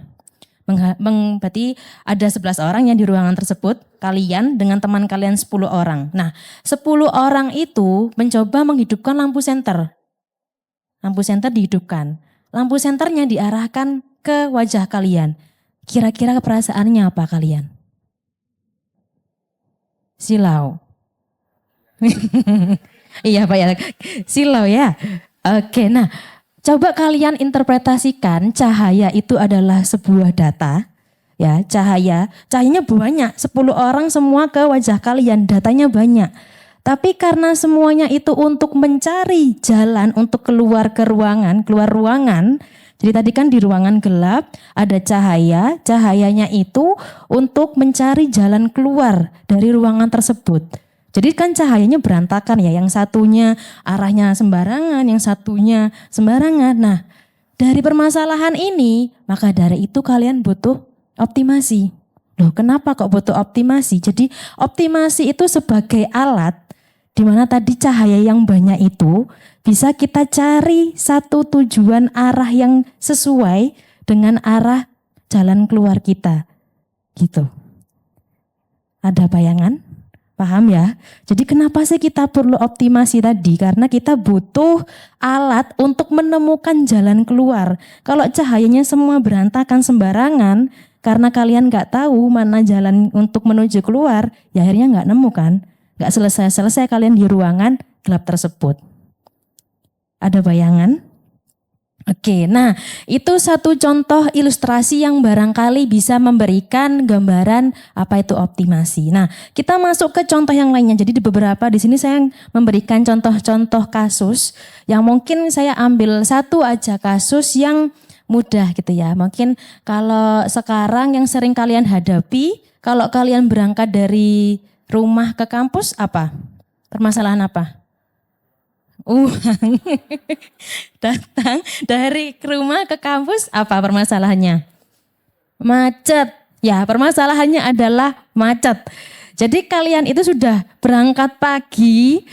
Berarti ada 11 orang yang di ruangan tersebut, kalian dengan teman kalian 10 orang. Nah, 10 orang itu mencoba menghidupkan lampu senter. Lampu senter dihidupkan. Lampu senternya diarahkan ke wajah kalian. Kira-kira perasaannya apa kalian? Silau. Iya Pak ya, silau ya. Oke, nah coba kalian interpretasikan cahaya itu adalah sebuah data. Ya, cahayanya banyak, 10 orang semua ke wajah kalian, datanya banyak. Tapi karena semuanya itu untuk mencari jalan untuk keluar ruangan. Jadi tadi kan di ruangan gelap ada cahayanya itu untuk mencari jalan keluar dari ruangan tersebut. Jadi kan cahayanya berantakan ya, yang satunya arahnya sembarangan, yang satunya sembarangan. Nah, dari permasalahan ini, maka dari itu kalian butuh optimasi. Loh, kenapa kok butuh optimasi? Jadi optimasi itu sebagai alat di mana tadi cahaya yang banyak itu bisa kita cari satu tujuan arah yang sesuai dengan arah jalan keluar kita. Gitu. Ada bayangan? Paham ya? Jadi kenapa sih kita perlu optimasi tadi? Karena kita butuh alat untuk menemukan jalan keluar. Kalau cahayanya semua berantakan sembarangan, karena kalian nggak tahu mana jalan untuk menuju keluar, ya akhirnya nggak nemu kan? Nggak selesai-selesai kalian di ruangan gelap tersebut. Ada bayangan? Oke, nah itu satu contoh ilustrasi yang barangkali bisa memberikan gambaran apa itu optimasi. Nah, kita masuk ke contoh yang lainnya. Jadi di beberapa di sini saya memberikan contoh-contoh kasus yang mungkin saya ambil satu aja kasus yang mudah gitu ya. Mungkin kalau sekarang yang sering kalian hadapi, kalau kalian berangkat dari rumah ke kampus apa? Permasalahan apa? Datang dari rumah ke kampus apa permasalahannya? Macet. Ya, permasalahannya adalah macet. Jadi kalian itu sudah berangkat pagi,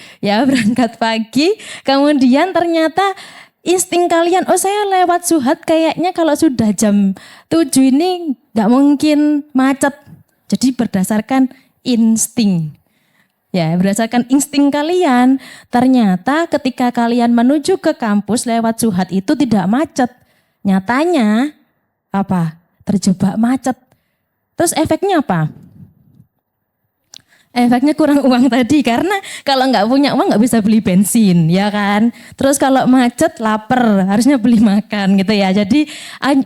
kemudian ternyata insting kalian, oh saya lewat Suhat kayaknya kalau sudah jam 7 ini nggak mungkin macet. Jadi berdasarkan insting. Ya, berdasarkan insting kalian, ternyata ketika kalian menuju ke kampus lewat Suhat itu tidak macet. Nyatanya apa? Terjebak macet. Terus efeknya apa? Efeknya kurang uang tadi, karena kalau nggak punya uang nggak bisa beli bensin, ya kan? Terus kalau macet lapar, harusnya beli makan gitu ya. Jadi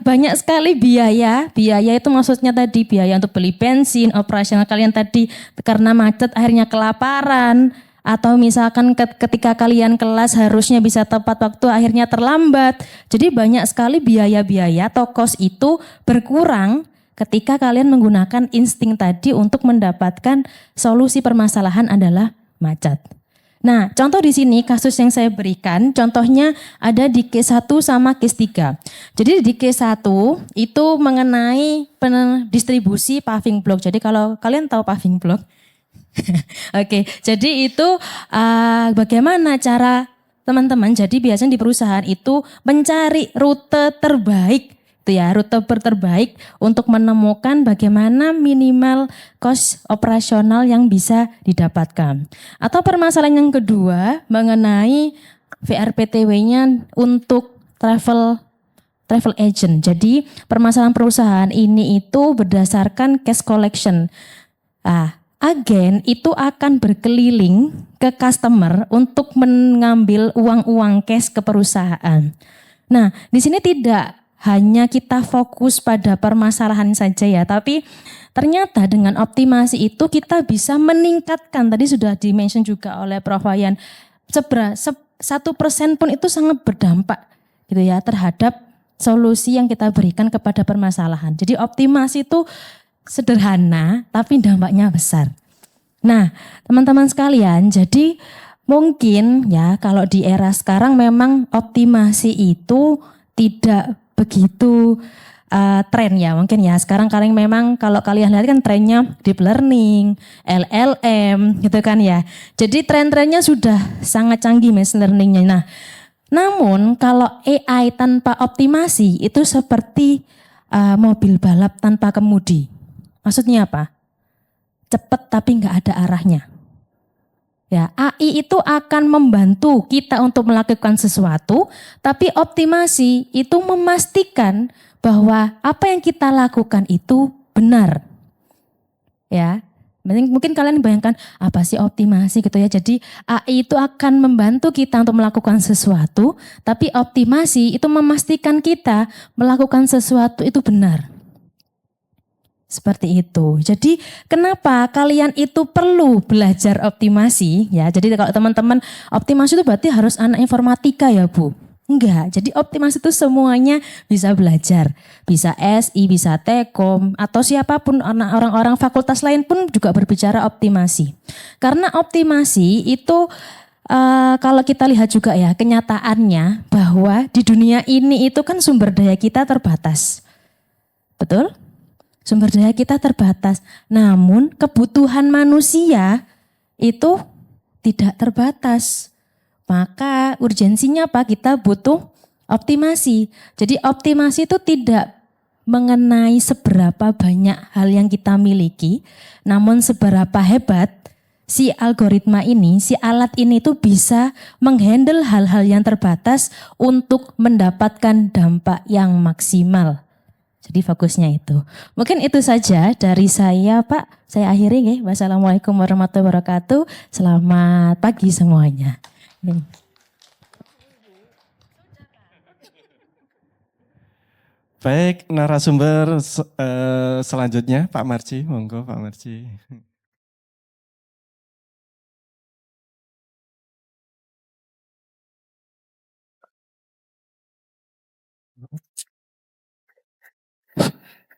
banyak sekali biaya. Biaya itu maksudnya tadi biaya untuk beli bensin, operasional kalian tadi karena macet akhirnya kelaparan. Atau misalkan ketika kalian kelas harusnya bisa tepat waktu akhirnya terlambat. Jadi banyak sekali biaya-biaya atau cost itu berkurang ketika kalian menggunakan insting tadi untuk mendapatkan solusi permasalahan adalah macet. Nah, contoh di sini kasus yang saya berikan, contohnya ada di case 1 sama case 3. Jadi di case 1 itu mengenai distribusi paving block. Jadi kalau kalian tahu paving block, oke, jadi itu bagaimana cara teman-teman, jadi biasanya di perusahaan itu mencari rute terbaik, itu ya, rute terbaik untuk menemukan bagaimana minimal cost operasional yang bisa didapatkan. Atau permasalahan yang kedua mengenai VRPTW-nya untuk travel agent. Jadi permasalahan perusahaan ini itu berdasarkan cash collection. Agen itu akan berkeliling ke customer untuk mengambil uang-uang cash ke perusahaan. Nah, di sini tidak hanya kita fokus pada permasalahan saja ya, tapi ternyata dengan optimasi itu kita bisa meningkatkan, tadi sudah di-mention juga oleh Prof. Wayan, 1% pun itu sangat berdampak gitu ya terhadap solusi yang kita berikan kepada permasalahan. Jadi optimasi itu sederhana tapi dampaknya besar. Nah, teman-teman sekalian, jadi mungkin ya kalau di era sekarang memang optimasi itu tidak begitu tren ya, mungkin ya sekarang kalian memang kalau kalian lihat kan trennya deep learning, LLM gitu kan ya. Jadi tren-trennya sudah sangat canggih machine learningnya. Nah, namun kalau AI tanpa optimasi itu seperti mobil balap tanpa kemudi. Maksudnya apa? Cepat tapi nggak ada arahnya. Ya, AI itu akan membantu kita untuk melakukan sesuatu, tapi optimasi itu memastikan bahwa apa yang kita lakukan itu benar. Ya, mungkin kalian bayangkan apa sih optimasi gitu ya. Jadi AI itu akan membantu kita untuk melakukan sesuatu, tapi optimasi itu memastikan kita melakukan sesuatu itu benar. Seperti itu. Jadi kenapa kalian itu perlu belajar optimasi ya. Jadi kalau teman-teman optimasi itu berarti harus anak informatika ya Bu. Enggak. Jadi optimasi itu semuanya bisa belajar. Bisa SI, bisa Tekom atau siapapun orang-orang fakultas lain pun juga berbicara optimasi. Karena optimasi itu kalau kita lihat juga ya kenyataannya bahwa di dunia ini itu kan sumber daya kita terbatas. Betul? Sumber daya kita terbatas. Namun kebutuhan manusia itu tidak terbatas. Maka urgensinya apa? Kita butuh optimasi. Jadi optimasi itu tidak mengenai seberapa banyak hal yang kita miliki, namun seberapa hebat si algoritma ini, si alat ini tuh bisa menghandle hal-hal yang terbatas untuk mendapatkan dampak yang maksimal. Jadi fokusnya itu. Mungkin itu saja dari saya, Pak. Saya akhiri ya. Wassalamualaikum warahmatullahi wabarakatuh. Selamat pagi semuanya. Baik, narasumber selanjutnya Pak Marji, monggo Pak Marji.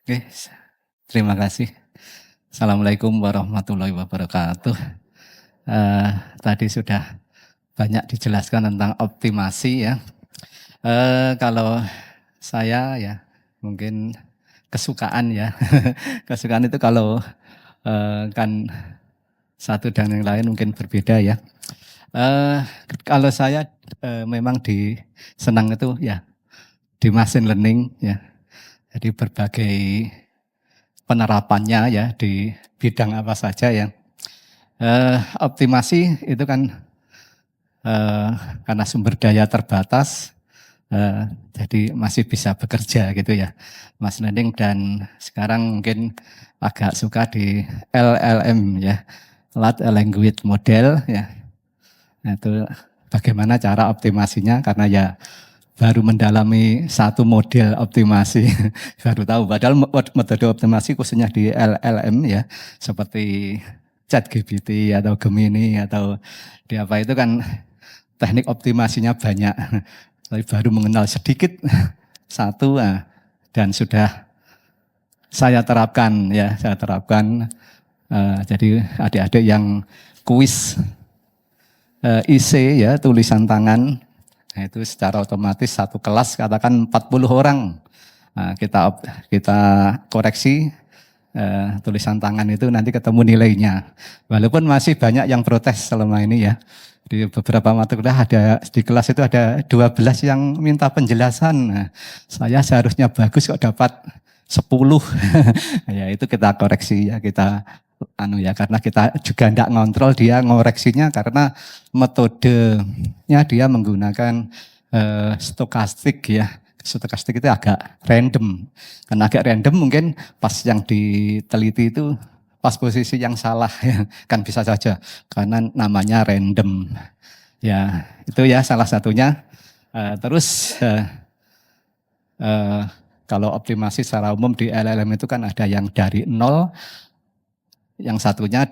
Oke, terima kasih. Assalamualaikum warahmatullahi wabarakatuh. Tadi sudah banyak dijelaskan tentang optimasi ya. Kalau saya ya mungkin kesukaan ya. Kesukaan itu kalau kan satu dan yang lain mungkin berbeda ya. Kalau saya memang senang itu ya di machine learning ya. Jadi berbagai penerapannya ya di bidang apa saja ya. Optimasi itu kan karena sumber daya terbatas, jadi masih bisa bekerja gitu ya, machine learning, dan sekarang mungkin agak suka di LLM ya, Large Language Model ya. Nah, itu bagaimana cara optimasinya, karena ya baru mendalami satu model optimasi, baru tahu. Padahal metode optimasi khususnya di LLM ya, seperti ChatGPT atau Gemini atau di apa itu kan teknik optimasinya banyak. Tapi baru mengenal sedikit satu dan sudah saya terapkan ya, jadi adik-adik yang kuis IC ya, tulisan tangan. Nah, itu secara otomatis satu kelas katakan 40 orang. Nah, kita koreksi tulisan tangan itu nanti ketemu nilainya. Walaupun masih banyak yang protes selama ini ya. Di beberapa mata kuliah di kelas itu ada 12 yang minta penjelasan. Nah, saya seharusnya bagus kok dapat 10. Ya itu kita koreksi ya, kita karena kita juga tidak ngontrol dia ngoreksinya, karena metodenya dia menggunakan stokastik ya. Stokastik itu agak random. Karena agak random mungkin pas yang diteliti itu pas posisi yang salah ya. Kan bisa saja karena namanya random. Ya, itu ya salah satunya. Terus kalau optimasi secara umum di LLM itu kan ada yang dari nol, yang satunya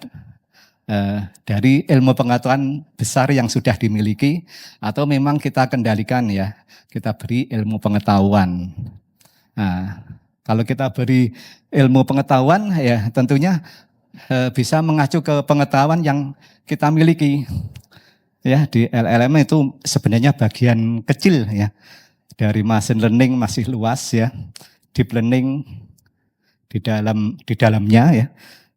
dari ilmu pengetahuan besar yang sudah dimiliki, atau memang kita kendalikan ya, kita beri ilmu pengetahuan. Nah, kalau kita beri ilmu pengetahuan ya tentunya bisa mengacu ke pengetahuan yang kita miliki. Ya, di LLM itu sebenarnya bagian kecil ya. Dari machine learning masih luas ya. Deep learning di dalamnya ya.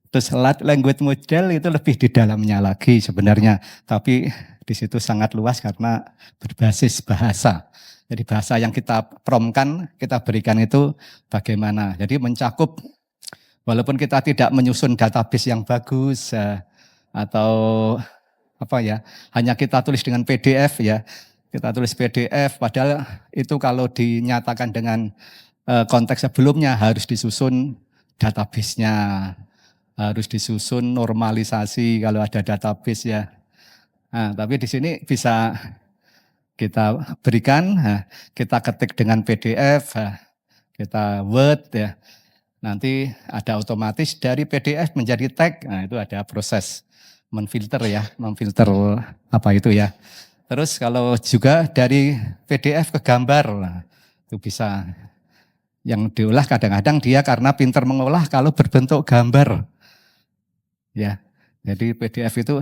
Terus large language model itu lebih di dalamnya lagi sebenarnya, tapi di situ sangat luas karena berbasis bahasa. Jadi bahasa yang kita prompt-kan, kita berikan itu bagaimana. Jadi mencakup, walaupun kita tidak menyusun database yang bagus atau apa ya, hanya kita tulis dengan PDF ya. Kita tulis PDF, padahal itu kalau dinyatakan dengan konteks sebelumnya harus disusun database-nya. Harus disusun normalisasi kalau ada database ya. Nah, tapi di sini bisa kita berikan, kita ketik dengan PDF, kita Word ya. Nanti ada otomatis dari PDF menjadi tag. Nah, itu ada proses memfilter ya, memfilter apa itu ya. Terus kalau juga dari PDF ke gambar, nah, itu bisa. Yang diolah kadang-kadang dia karena pintar mengolah kalau berbentuk gambar. Ya, jadi PDF itu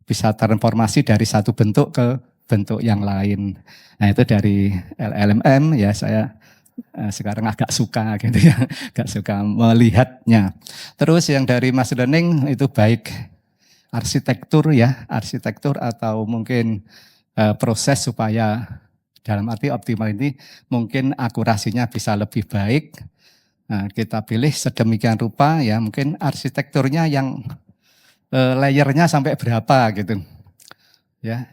bisa transformasi dari satu bentuk ke bentuk yang lain. Nah itu dari LLM ya, saya sekarang agak suka gitu ya, agak suka melihatnya. Terus yang dari Mas Learning itu baik arsitektur ya, arsitektur atau mungkin proses supaya dalam arti optimal ini mungkin akurasinya bisa lebih baik. Nah, kita pilih sedemikian rupa ya, mungkin arsitekturnya yang layernya sampai berapa gitu. Ya.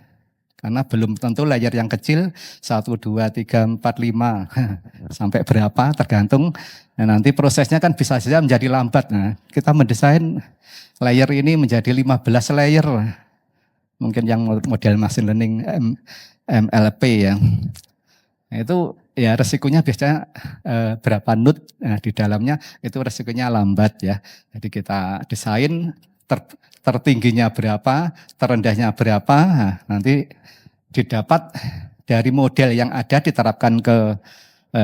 Karena belum tentu layer yang kecil 1 2 3 4 5 sampai berapa tergantung. Nah, nanti prosesnya kan bisa saja menjadi lambat. Nah, kita mendesain layer ini menjadi 15 layer. Mungkin yang model machine learning MLP ya. Nah, itu ya resikonya biasanya berapa node di dalamnya itu resikonya lambat ya. Jadi kita desain tertingginya berapa, terendahnya berapa, nah, nanti didapat dari model yang ada diterapkan ke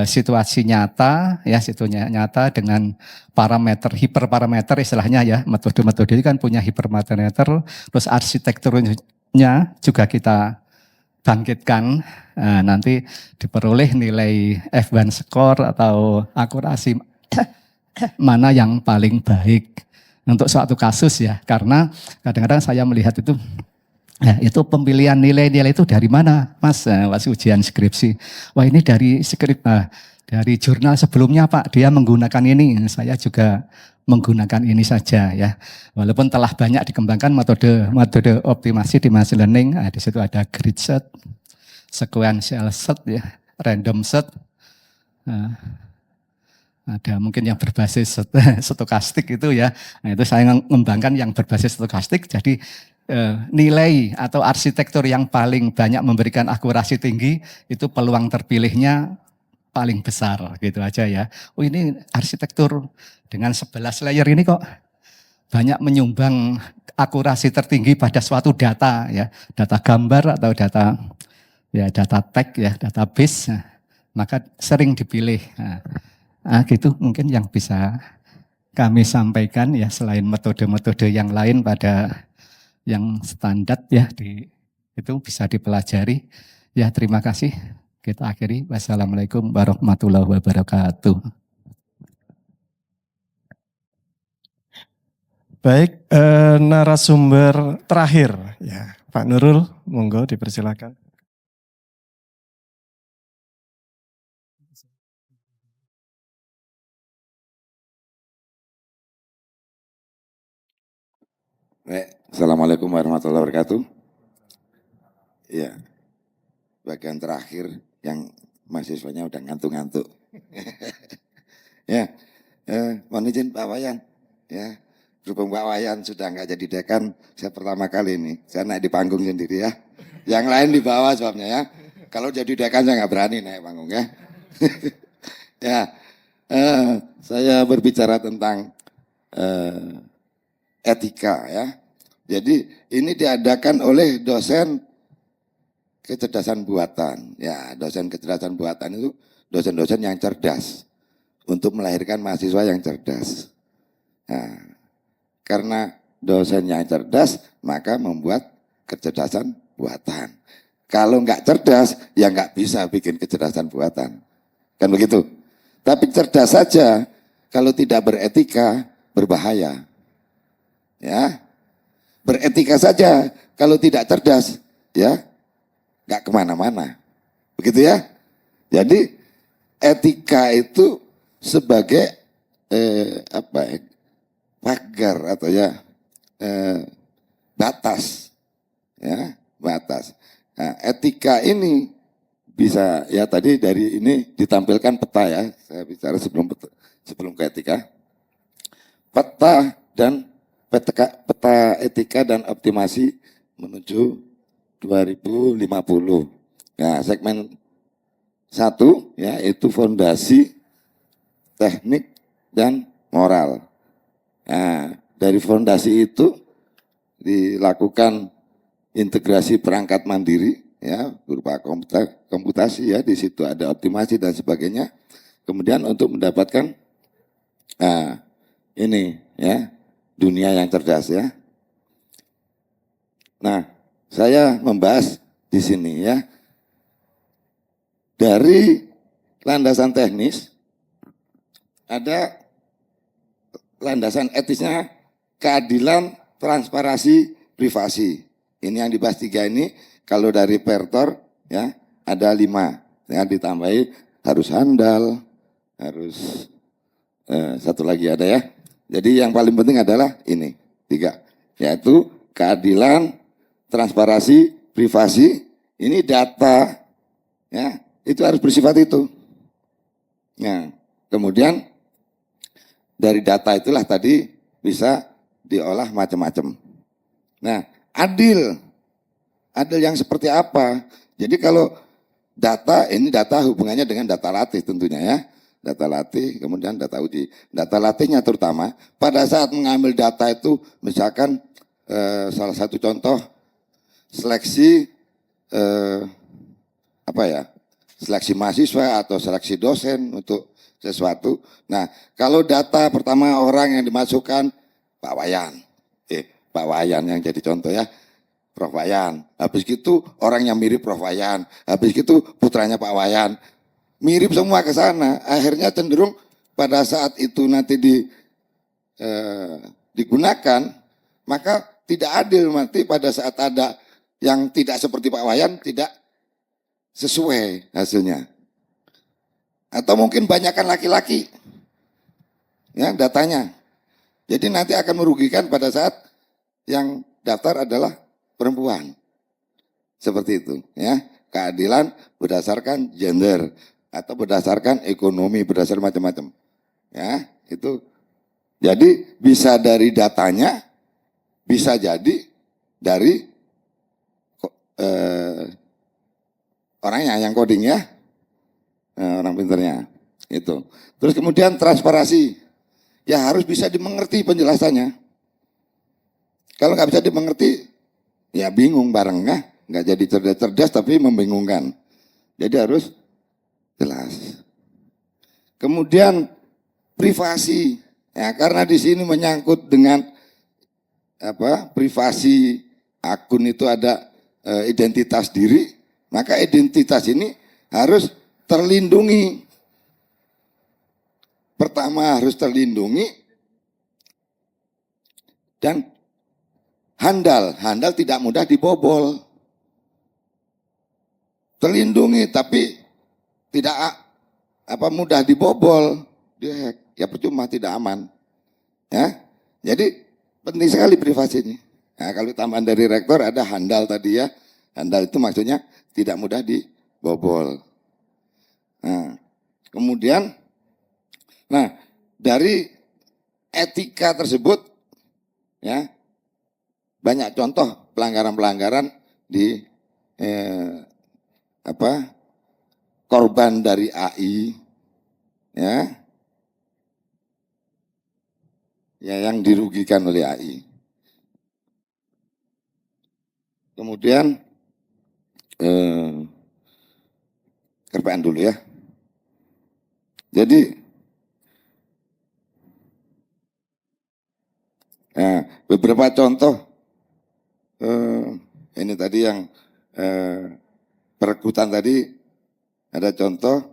situasi nyata, ya situasi nyata dengan parameter, hiperparameter istilahnya ya, metode-metode ini kan punya hiperparameter, terus arsitekturnya juga kita bangkitkan, nanti diperoleh nilai F1 score atau akurasi mana yang paling baik untuk suatu kasus ya, karena kadang-kadang saya melihat itu, ya, itu pemilihan nilai-nilai itu dari mana, Mas? Pas ujian skripsi, wah ini dari skrip, dari jurnal sebelumnya Pak, dia menggunakan ini, saya juga menggunakan ini saja ya. Walaupun telah banyak dikembangkan metode optimasi di machine learning, di situ ada grid set, sequential set ya, random set. Ada mungkin yang berbasis stokastik itu ya. Nah, itu saya mengembangkan yang berbasis stokastik. Jadi nilai atau arsitektur yang paling banyak memberikan akurasi tinggi itu peluang terpilihnya paling besar gitu aja ya. Oh ini arsitektur dengan 11 layer ini kok banyak menyumbang akurasi tertinggi pada suatu data ya, data gambar atau data ya data tag ya, database. Nah, maka sering dipilih. Nah, gitu mungkin yang bisa kami sampaikan ya, selain metode-metode yang lain pada yang standar ya itu bisa dipelajari. Ya terima kasih. Kita akhiri. Wassalamualaikum warahmatullahi wabarakatuh. Baik, narasumber terakhir ya, Pak Nurul, monggo dipersilakan. Baik, Assalamualaikum warahmatullahi wabarakatuh. Ya, bagian terakhir yang mahasiswanya udah ngantuk-ngantuk. Ya, mohon izin Pak Wayan. Ya, berhubung Pak Wayan sudah nggak jadi dekan, saya pertama kali ini, saya naik di panggung sendiri ya. Yang lain di bawah sebabnya ya. Kalau jadi dekan saya nggak berani naik panggung ya. Ya, saya berbicara tentang etika ya. Jadi ini diadakan oleh dosen kecerdasan buatan. Ya, dosen kecerdasan buatan itu dosen-dosen yang cerdas untuk melahirkan mahasiswa yang cerdas. Nah, karena dosen yang cerdas maka membuat kecerdasan buatan. Kalau nggak cerdas ya nggak bisa bikin kecerdasan buatan. Kan begitu. Tapi cerdas saja kalau tidak beretika berbahaya. Ya, beretika saja kalau tidak cerdas, ya nggak kemana-mana, begitu ya. Jadi etika itu sebagai pagar atau ya batas, ya batas. Nah, etika ini bisa ya tadi dari ini ditampilkan peta ya. Saya bicara sebelum ke etika, peta dan peta etika dan optimasi menuju 2050. Nah, segmen 1 ya itu fondasi, teknik dan moral. Nah, dari fondasi itu dilakukan integrasi perangkat mandiri ya berupa komputasi ya, di situ ada optimasi dan sebagainya. Kemudian untuk mendapatkan ini ya dunia yang cerdas ya. Nah, saya membahas di sini ya. Dari landasan teknis ada landasan etisnya keadilan, transparansi, privasi. Ini yang dibahas 3 ini. Kalau dari Pertor ya ada 5. Ya, ditambahi harus handal, harus satu lagi ada ya. Jadi yang paling penting adalah ini 3, yaitu keadilan, transparansi, privasi. Ini data ya. Itu harus bersifat itu. Nah, kemudian dari data itulah tadi bisa diolah macam-macam. Nah, adil. Adil yang seperti apa? Jadi kalau data, ini data hubungannya dengan data latih tentunya ya. Data latih, kemudian data uji. Data latihnya terutama pada saat mengambil data itu, misalkan salah satu contoh seleksi seleksi mahasiswa atau seleksi dosen untuk sesuatu. Nah, kalau data pertama orang yang dimasukkan Pak Wayan yang jadi contoh ya, Prof Wayan. Habis itu orang yang mirip Prof Wayan. Habis itu putranya Pak Wayan. Mirip semua ke sana. Akhirnya cenderung pada saat itu nanti digunakan, maka tidak adil nanti pada saat ada yang tidak seperti Pak Wayan tidak sesuai hasilnya. Atau mungkin banyakkan laki-laki ya datanya. Jadi nanti akan merugikan pada saat yang daftar adalah perempuan. Seperti itu ya. Keadilan berdasarkan gender atau berdasarkan ekonomi, berdasarkan macam-macam. Ya, itu. Jadi bisa dari datanya, bisa jadi dari orangnya yang coding ya, orang pinternya itu. Terus kemudian transparansi, ya harus bisa dimengerti penjelasannya. Kalau nggak bisa dimengerti, ya bingung bareng ya, nggak jadi cerdas-cerdas tapi membingungkan. Jadi harus jelas. Kemudian privasi, ya karena di sini menyangkut dengan privasi akun itu ada identitas diri. Maka identitas ini harus terlindungi. Pertama harus terlindungi dan handal. Handal tidak mudah dibobol. Terlindungi tapi tidak mudah dibobol. Dihack. Ya percuma, tidak aman. Ya. Jadi penting sekali privasi ini. Nah, kalau tambahan dari rektor ada handal tadi ya. Handal itu maksudnya tidak mudah dibobol. Nah, kemudian, dari etika tersebut, ya banyak contoh pelanggaran-pelanggaran di korban dari AI, ya yang dirugikan oleh AI. Kemudian kerpaan dulu ya. Jadi beberapa contoh ini tadi yang perekrutan tadi ada contoh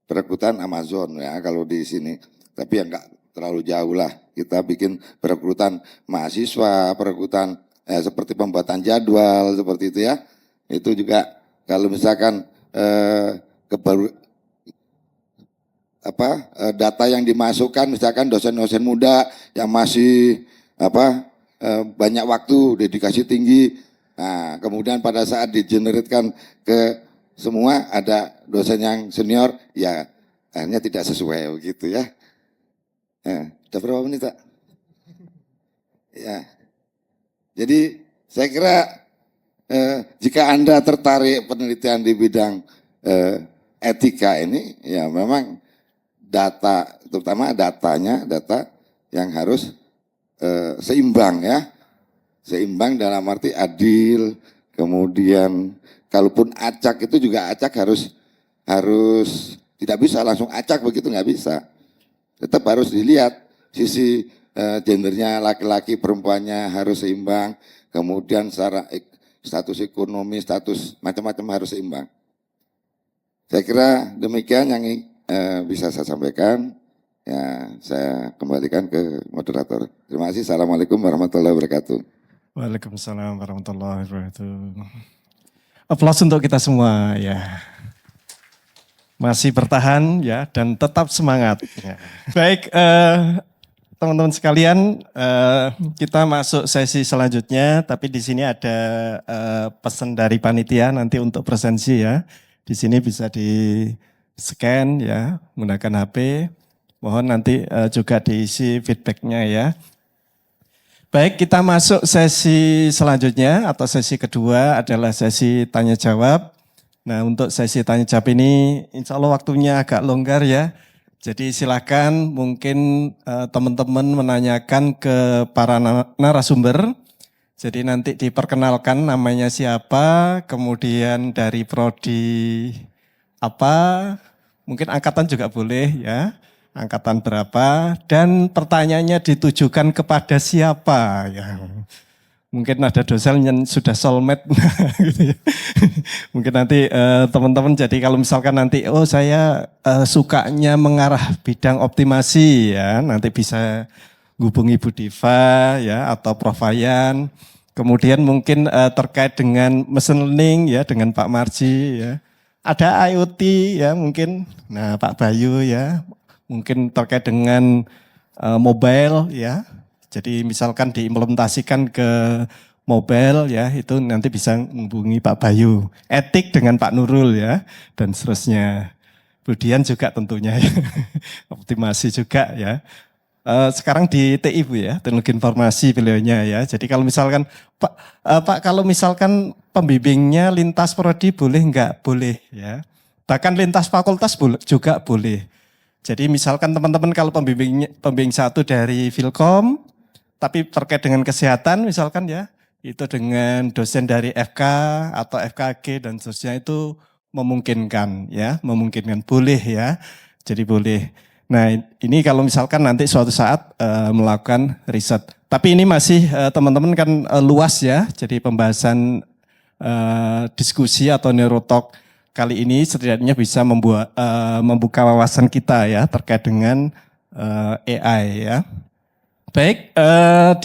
perekrutan Amazon ya kalau di sini. Tapi yang enggak terlalu jauh lah. Kita bikin perekrutan mahasiswa, perekrutan seperti pembuatan jadwal seperti itu ya. Itu juga kalau misalkan data yang dimasukkan misalkan dosen-dosen muda yang masih banyak waktu, dedikasi tinggi. Nah, kemudian pada saat digeneritkan ke semua ada dosen yang senior, ya akhirnya tidak sesuai gitu ya. Udah berapa menit Pak? Ya. Jadi saya kira jika Anda tertarik penelitian di bidang etika ini, ya memang data, terutama datanya, data yang harus seimbang ya. Seimbang dalam arti adil, kemudian kalaupun acak itu juga acak harus tidak bisa langsung acak begitu, nggak bisa. Tetap harus dilihat sisi gendernya, laki-laki perempuannya harus seimbang. kemudian secara status ekonomi, status macam-macam harus seimbang. Saya kira demikian yang bisa saya sampaikan. Ya, saya kembalikan ke moderator. Terima kasih. Assalamualaikum warahmatullahi wabarakatuh. Waalaikumsalam warahmatullahi wabarakatuh. Aplaus untuk kita semua ya. Masih bertahan ya dan tetap semangat. Ya. Baik teman-teman sekalian, kita masuk sesi selanjutnya. Tapi di sini ada pesan dari panitia nanti untuk presensi ya. Di sini bisa di scan ya menggunakan HP. Mohon nanti juga diisi feedbacknya ya. Baik, kita masuk sesi selanjutnya atau sesi kedua adalah sesi tanya jawab. Nah, untuk sesi tanya jawab ini insya Allah waktunya agak longgar ya. Jadi silakan mungkin teman-teman menanyakan ke para narasumber. Jadi nanti diperkenalkan namanya siapa, kemudian dari prodi apa, mungkin angkatan juga boleh ya. Angkatan berapa, dan pertanyaannya ditujukan kepada siapa ya. Mungkin ada dosen yang sudah soulmate gitu ya. Mungkin nanti teman-teman jadi kalau misalkan nanti oh saya sukanya mengarah bidang optimasi ya, nanti bisa hubungi Bu Diva ya atau Prof. Wayan. Kemudian mungkin terkait dengan machine learning ya dengan Pak Marji ya. Ada IoT ya mungkin, nah Pak Bayu ya. Mungkin terkait dengan mobile ya. Jadi misalkan diimplementasikan ke mobile ya, itu nanti bisa menghubungi Pak Bayu. Etik dengan Pak Nurul ya, dan seterusnya. Budian juga tentunya ya. Optimasi juga ya. Sekarang di TI Bu ya, teknologi informasi beliaunya ya. Jadi kalau misalkan Pak kalau misalkan pembimbingnya lintas prodi boleh enggak? Boleh ya. Bahkan lintas fakultas juga boleh. Jadi misalkan teman-teman kalau pembimbing satu dari Filkom, tapi terkait dengan kesehatan misalkan ya, itu dengan dosen dari FK atau FKG dan seterusnya itu memungkinkan ya, memungkinkan boleh ya, jadi boleh. Nah ini kalau misalkan nanti suatu saat melakukan riset. Tapi ini masih teman-teman kan luas ya, jadi pembahasan diskusi atau neurotalk kali ini setidaknya bisa membuka wawasan kita ya terkait dengan AI ya. Baik,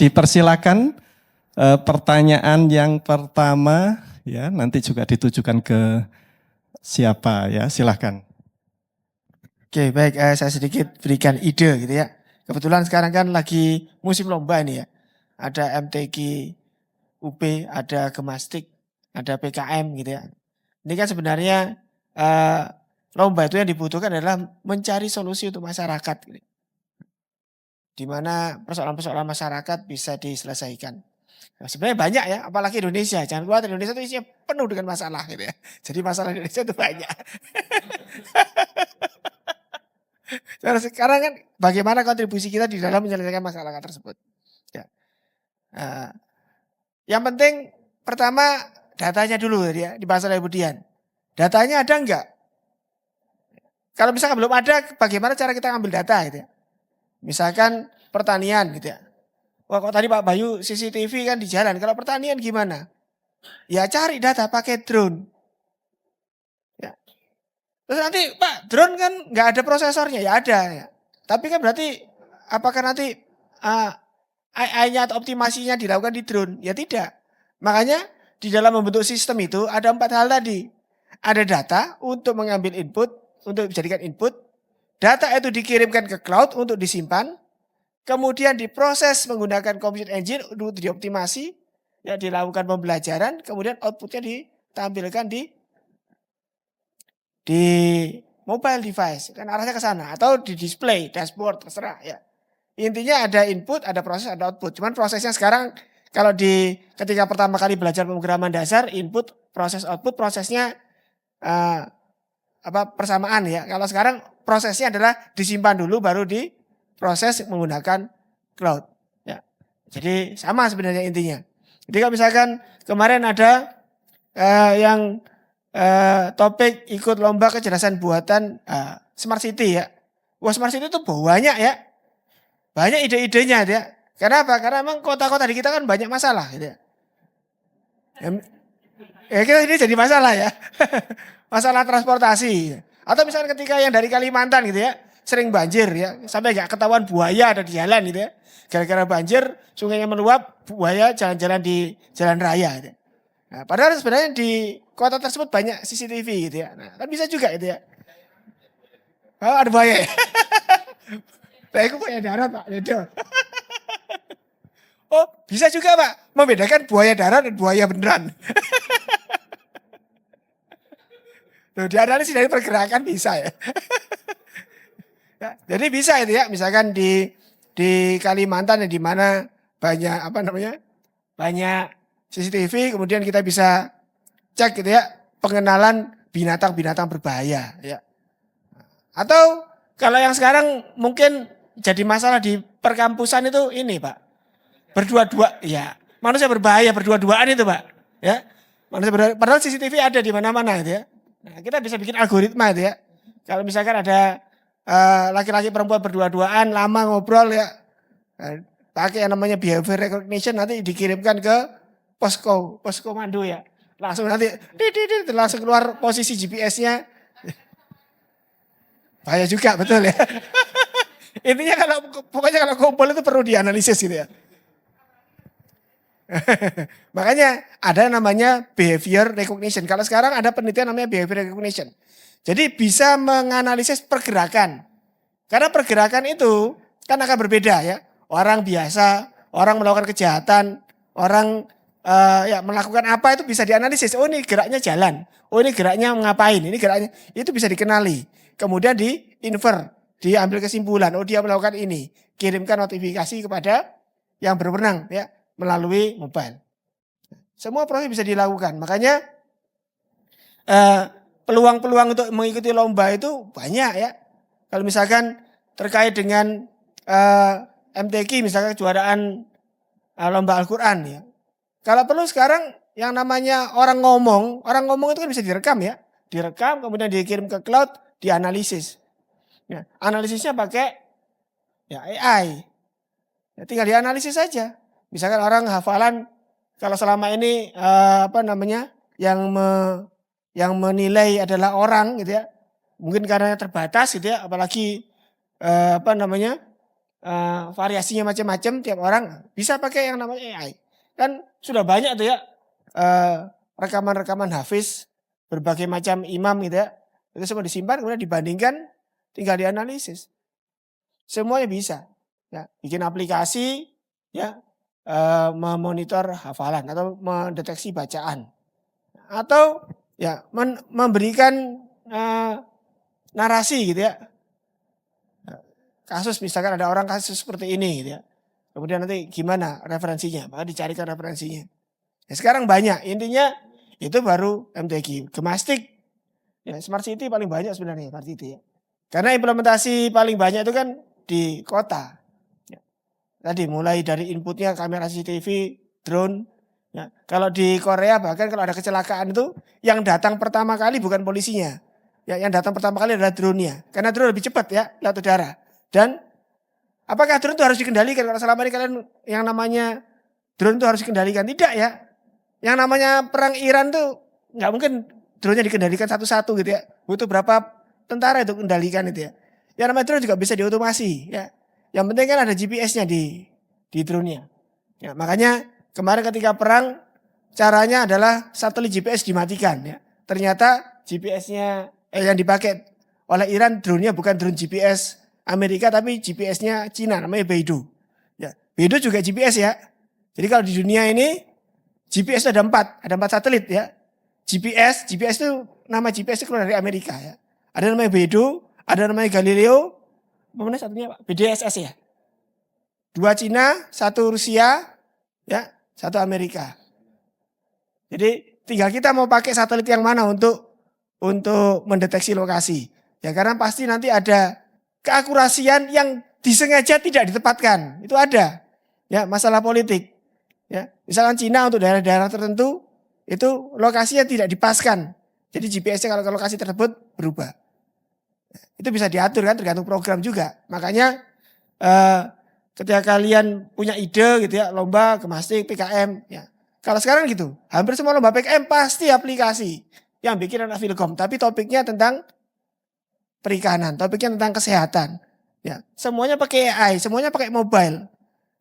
dipersilakan pertanyaan yang pertama ya nanti juga ditujukan ke siapa ya, silahkan. Oke, baik, saya sedikit berikan ide gitu ya. Kebetulan sekarang kan lagi musim lomba ini ya. Ada MTQ UP, ada Gemastik, ada PKM gitu ya. Ini kan sebenarnya lomba itu yang dibutuhkan adalah mencari solusi untuk masyarakat. Gitu. Di mana persoalan-persoalan masyarakat bisa diselesaikan. Nah, sebenarnya banyak ya, apalagi Indonesia. Jangan lupa Indonesia itu isinya penuh dengan masalah gitu ya. Jadi masalah Indonesia itu banyak. Nah, sekarang kan bagaimana kontribusi kita di dalam menyelesaikan masalah tersebut. Ya. Yang penting pertama datanya dulu ya, dibahas oleh Budian. Datanya ada enggak? Kalau misalkan belum ada, bagaimana cara kita ngambil data gitu ya? Misalkan pertanian gitu ya. Wah kok tadi Pak Bayu CCTV kan di jalan. Kalau pertanian gimana? Ya cari data pakai drone. Ya. Terus nanti Pak drone kan nggak ada prosesornya, ya ada ya. Tapi kan berarti apakah nanti AI-nya atau optimasinya dilakukan di drone? Ya tidak. Makanya di dalam membentuk sistem itu ada 4 hal tadi. Ada data untuk mengambil input, untuk dijadikan input. Data itu dikirimkan ke cloud untuk disimpan. Kemudian diproses menggunakan computer engine untuk dioptimasi. Ya, dilakukan pembelajaran. Kemudian outputnya ditampilkan di mobile device. Kan arahnya ke sana. Atau di display, dashboard, terserah ya. Intinya ada input, ada proses, ada output. Cuman prosesnya sekarang kalau ketika pertama kali belajar pemrograman dasar, input, proses, output, prosesnya persamaan ya. Kalau sekarang prosesnya adalah disimpan dulu baru diproses menggunakan cloud. Ya. Jadi sama sebenarnya intinya. Jadi kalau misalkan kemarin ada yang topik ikut lomba kecerdasan buatan Smart City ya. Wah Smart City itu banyak ya. Banyak ide-idenya ya. Kenapa? Karena memang kota-kota di kita kan banyak masalah gitu ya. Ya ini jadi masalah ya. Masalah transportasi. Atau misalnya ketika yang dari Kalimantan gitu ya, sering banjir ya, sampai gak ketahuan buaya ada di jalan gitu ya. Gara-gara banjir, sungainya meluap, buaya jalan-jalan di jalan raya gitu ya. Nah, padahal sebenarnya di kota tersebut banyak CCTV gitu ya. Nah, kan bisa juga gitu ya. Oh, ada buaya ya? Nah, itu buaya darat Pak, beda. Oh, bisa juga Pak, membedakan buaya darat dan buaya beneran. Loh, dianalisis dari pergerakan bisa ya. Ya, jadi bisa itu ya, misalkan di Kalimantan di mana banyak banyak CCTV, kemudian kita bisa cek gitu ya pengenalan binatang-binatang berbahaya ya. Atau kalau yang sekarang mungkin jadi masalah di perkampusan itu ini Pak. Berdua-dua, ya manusia berbahaya berdua-duaan itu Pak. Ya, manusia berbahaya. Padahal CCTV ada di mana-mana gitu ya. Nah, kita bisa bikin algoritma itu ya. Kalau misalkan ada laki-laki perempuan berdua-duaan lama ngobrol ya, pakai yang namanya behavior recognition, nanti dikirimkan ke pos komando ya. Langsung nanti langsung keluar posisi GPS-nya. Bahaya juga betul ya. Intinya pokoknya kalau kumpul itu perlu dianalisis gitu ya. Makanya ada namanya behavior recognition. Kalau sekarang ada penelitian namanya behavior recognition. Jadi bisa menganalisis pergerakan. Karena pergerakan itu kan akan berbeda ya. Orang biasa, orang melakukan kejahatan, orang ya melakukan apa itu bisa dianalisis. Oh ini geraknya jalan. Oh ini geraknya ngapain. Ini geraknya itu bisa dikenali. Kemudian diinfer, diambil kesimpulan. Oh dia melakukan ini. Kirimkan notifikasi kepada yang berwenang ya. Melalui mobile. Semua proses bisa dilakukan. Makanya peluang-peluang untuk mengikuti lomba itu banyak ya. Kalau misalkan terkait dengan MTQ misalkan kejuaraan lomba Al-Quran ya. Kalau perlu sekarang yang namanya orang ngomong itu kan bisa direkam ya. Direkam kemudian dikirim ke cloud, dianalisis. Ya, analisisnya pakai ya AI. Ya, tinggal dianalisis saja. Misalkan orang hafalan, kalau selama ini yang menilai adalah orang gitu ya, mungkin karena terbatas gitu ya, apalagi variasinya macam-macam tiap orang bisa pakai yang namanya AI. Kan sudah banyak tuh ya rekaman-rekaman hafiz berbagai macam imam gitu ya, itu semua disimpan kemudian dibandingkan, tinggal dianalisis. Semuanya bisa. Ya, bikin aplikasi ya. Memonitor hafalan atau mendeteksi bacaan atau ya memberikan narasi gitu ya, kasus misalkan ada orang kasus seperti ini gitu ya, kemudian nanti gimana referensinya, maka dicarikan referensinya ya, sekarang banyak. Intinya itu baru MTQ. Gemastik ya, Smart City paling banyak sebenarnya Smart City ya, karena implementasi paling banyak itu kan di kota. Tadi mulai dari inputnya kamera CCTV, drone. Ya. Kalau di Korea bahkan kalau ada kecelakaan itu yang datang pertama kali bukan polisinya. Ya, yang datang pertama kali adalah drone-nya. Karena drone lebih cepat ya lewat udara. Dan apakah drone itu harus dikendalikan? Kalau selama ini kalian yang namanya drone itu harus dikendalikan. Tidak ya. Yang namanya perang Iran tuh nggak mungkin drone-nya dikendalikan satu-satu gitu ya. Butuh berapa tentara itu kendalikan itu ya. Yang namanya drone juga bisa diotomasi ya. Yang penting kan ada GPS-nya di drone-nya. Ya, makanya kemarin ketika perang caranya adalah satelit GPS dimatikan. Ya. Ternyata GPS-nya yang dipakai oleh Iran drone-nya bukan drone GPS Amerika tapi GPS-nya Cina namanya Beidou. Ya, Beidou juga GPS ya. Jadi kalau di dunia ini GPS ada 4 satelit ya. GPS itu nama GPS itu keluar dari Amerika ya. Ada namanya Beidou, ada namanya Galileo. Mana satunya Pak? BDSS ya. 2 Cina, 1 Rusia, ya, 1 Amerika. Jadi tinggal kita mau pakai satelit yang mana untuk mendeteksi lokasi. Ya karena pasti nanti ada keakurasian yang disengaja tidak ditempatkan. Itu ada. Ya, masalah politik. Ya, misalkan Cina untuk daerah-daerah tertentu itu lokasinya tidak dipaskan. Jadi GPS-nya kalau ke lokasi tersebut berubah. Itu bisa diatur kan, tergantung program juga. Makanya ketika kalian punya ide gitu ya, lomba, gemastik, PKM, ya, Kalau sekarang gitu, hampir semua lomba PKM pasti aplikasi yang bikin anak Filkom, tapi topiknya tentang perikanan, topiknya tentang kesehatan. Ya, semuanya pakai AI, semuanya pakai mobile.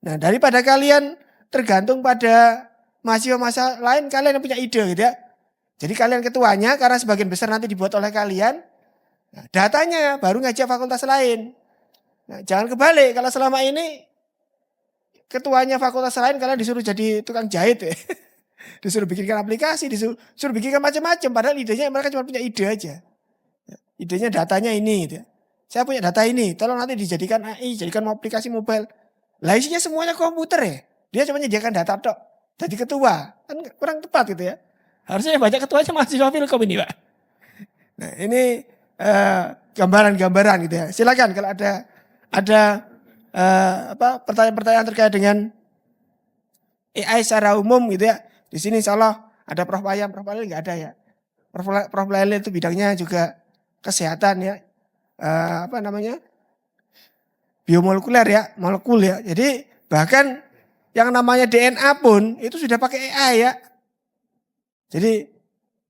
Nah, daripada kalian tergantung pada mahasiswa lain, kalian yang punya ide gitu ya. Jadi kalian ketuanya karena sebagian besar nanti dibuat oleh kalian. Nah, datanya baru ngajak fakultas lain. Nah, jangan kebalik, kalau selama ini ketuanya fakultas lain kalian disuruh jadi tukang jahit ya. Disuruh bikinkan aplikasi, disuruh bikinkan macam-macam. Padahal idenya mereka cuma punya ide aja. Idenya datanya ini gitu ya. Saya punya data ini, tolong nanti dijadikan AI, jadikan aplikasi mobile. Lah isinya semuanya komputer ya. Dia cuma menyediakan data tok. Jadi ketua, kan kurang tepat gitu ya. Harusnya yang banyak ketuanya mahasiswa Filkom ini Pak. Nah ini gambaran-gambaran gitu ya. Silakan kalau ada pertanyaan-pertanyaan terkait dengan AI secara umum gitu ya. Di sini insya Allah ada Prof. Ayam, Prof. Lele nggak ada ya. Prof. Lele itu bidangnya juga kesehatan ya. Biomolekuler ya, molekul ya. Jadi bahkan yang namanya DNA pun itu sudah pakai AI ya. Jadi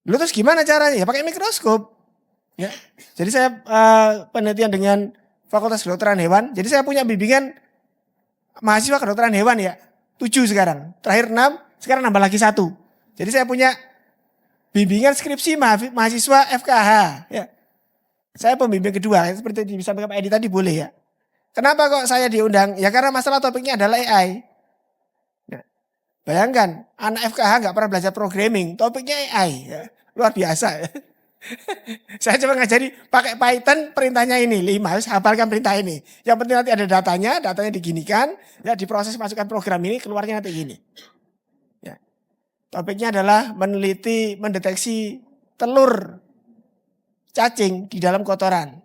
lu terus gimana caranya? Ya pakai mikroskop. Ya. Jadi saya penelitian dengan Fakultas Kedokteran Hewan. Jadi saya punya bimbingan mahasiswa kedokteran hewan ya. 7 sekarang. Terakhir 6, sekarang nambah lagi 1. Jadi saya punya bimbingan skripsi mahasiswa FKH ya. Saya pembimbing kedua, seperti disampaikan Pak Edi tadi boleh ya. Kenapa kok saya diundang? Ya karena masalah topiknya adalah AI. Nah, bayangkan, anak FKH nggak pernah belajar programming, topiknya AI. Ya. Luar biasa ya. Saya coba ngajari pakai Python perintahnya ini, 5, harus hafalkan perintah ini. Yang penting nanti ada datanya diginikan, ya diproses masukkan program ini, keluarnya nanti gini. Ya. Topiknya adalah mendeteksi telur cacing di dalam kotoran.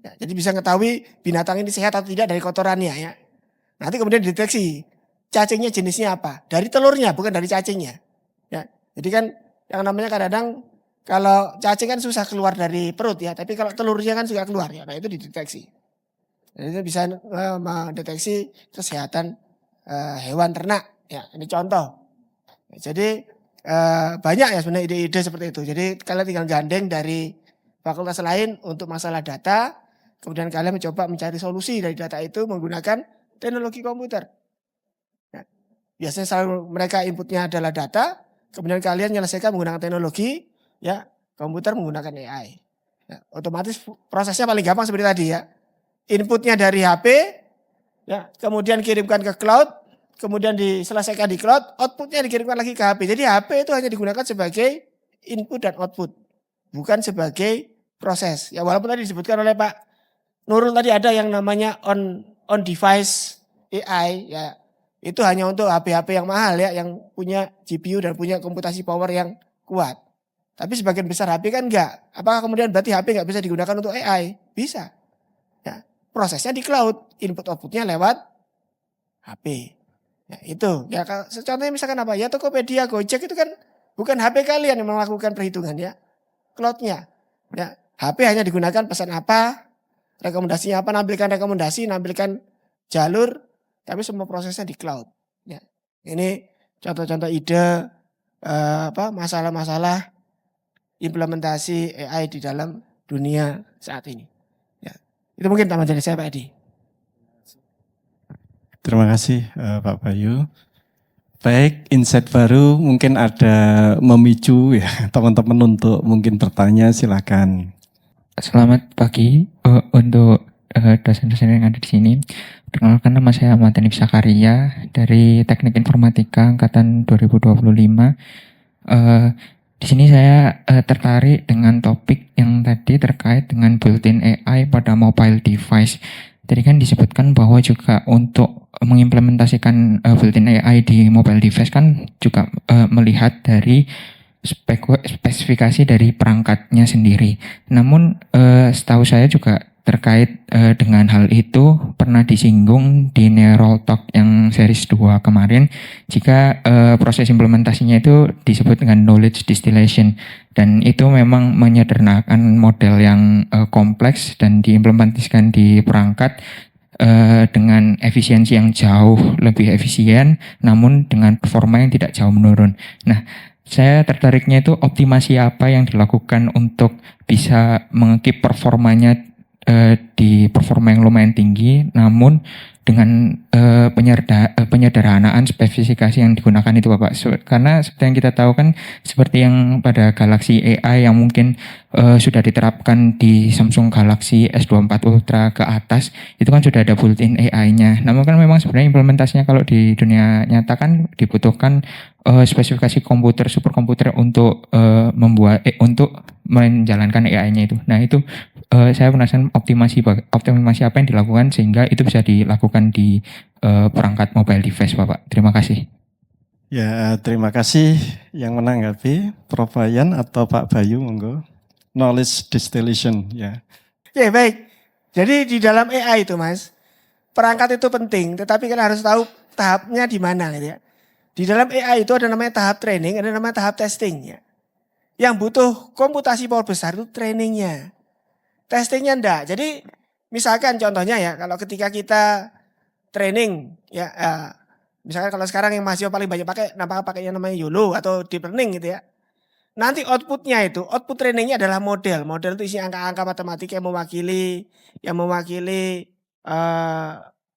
Ya, jadi bisa mengetahui binatang ini sehat atau tidak dari kotorannya ya. Nanti kemudian dideteksi cacingnya jenisnya apa. Dari telurnya bukan dari cacingnya. Ya, jadi kan yang namanya kadang-kadang kalau cacing kan susah keluar dari perut ya. Tapi kalau telurnya kan suka keluar ya. Nah itu dideteksi. Jadi itu bisa mendeteksi kesehatan hewan ternak. Ya, ini contoh. Ya, jadi banyak ya sebenarnya ide-ide seperti itu. Jadi kalian tinggal gandeng dari fakultas lain untuk masalah data, kemudian kalian mencoba mencari solusi dari data itu menggunakan teknologi komputer. Nah, biasanya selalu mereka inputnya adalah data, kemudian kalian menyelesaikan menggunakan teknologi, ya komputer menggunakan AI. Ya, otomatis prosesnya paling gampang seperti tadi ya. Inputnya dari HP, ya kemudian kirimkan ke cloud, kemudian diselesaikan di cloud, outputnya dikirimkan lagi ke HP. Jadi HP itu hanya digunakan sebagai input dan output, bukan sebagai proses. Ya walaupun tadi disebutkan oleh Pak Nurul tadi ada yang namanya on device AI ya. Itu hanya untuk HP-HP yang mahal ya, yang punya GPU dan punya komputasi power yang kuat. Tapi sebagian besar HP kan enggak. Apakah kemudian berarti HP enggak bisa digunakan untuk AI? Bisa. Ya, prosesnya di cloud, input outputnya lewat HP. Ya, itu. Ya contohnya misalkan apa? Ya Tokopedia, Gojek itu kan bukan HP kalian yang melakukan perhitungan ya. Cloud-nya. Ya, HP hanya digunakan pesan apa, rekomendasinya apa, nampilkan rekomendasi, nampilkan jalur, tapi semua prosesnya di cloud. Ya. Ini contoh-contoh ide masalah-masalah implementasi AI di dalam dunia saat ini. Ya. Itu mungkin tambahan dari saya Pak Edi. Terima kasih Pak Bayu. Baik, insight baru mungkin ada memicu ya teman-teman untuk mungkin bertanya, silakan. Selamat pagi untuk dosen-dosen yang ada di sini. Perkenalkan nama saya Ahmad Hanif Zakaria dari Teknik Informatika angkatan 2025. Di sini saya tertarik dengan topik yang tadi terkait dengan built-in AI pada mobile device. Tadi kan disebutkan bahwa juga untuk mengimplementasikan built-in AI di mobile device kan juga melihat dari spesifikasi dari perangkatnya sendiri. Namun setahu saya juga terkait dengan hal itu pernah disinggung di Neural Talk yang series 2 kemarin, jika proses implementasinya itu disebut dengan knowledge distillation, dan itu memang menyederhanakan model yang kompleks dan diimplementasikan di perangkat dengan efisiensi yang jauh lebih efisien, namun dengan performa yang tidak jauh menurun. Nah, saya tertariknya itu optimasi apa yang dilakukan untuk bisa mengekip performanya di performa yang lumayan tinggi, namun dengan penyederhanaan spesifikasi yang digunakan itu Bapak. Karena seperti yang kita tahu kan, seperti yang pada Galaxy AI yang mungkin sudah diterapkan di Samsung Galaxy S24 Ultra ke atas, itu kan sudah ada built-in AI-nya. Namun kan memang sebenarnya implementasinya kalau di dunia nyata kan dibutuhkan spesifikasi komputer, superkomputer untuk untuk menjalankan AI-nya itu. Nah itu saya penasaran optimasi apa yang dilakukan sehingga itu bisa dilakukan di perangkat mobile device Bapak. Terima kasih. Ya, terima kasih yang menanggapi Prof. Wayan atau Pak Bayu, monggo. Knowledge distillation, ya. Oke, baik. Jadi di dalam AI itu Mas, perangkat itu penting, tetapi kan harus tahu tahapnya di mana gitu ya. Di dalam AI itu ada namanya tahap training, ada namanya tahap testing ya. Yang butuh komputasi power besar itu trainingnya. Testingnya enggak. Jadi misalkan contohnya ya, kalau ketika kita training ya, misalkan kalau sekarang yang mahasiswa paling banyak pakai yang namanya YOLO atau deep learning gitu ya. Nanti outputnya itu, output trainingnya adalah model. Model itu isi angka-angka matematika yang mewakili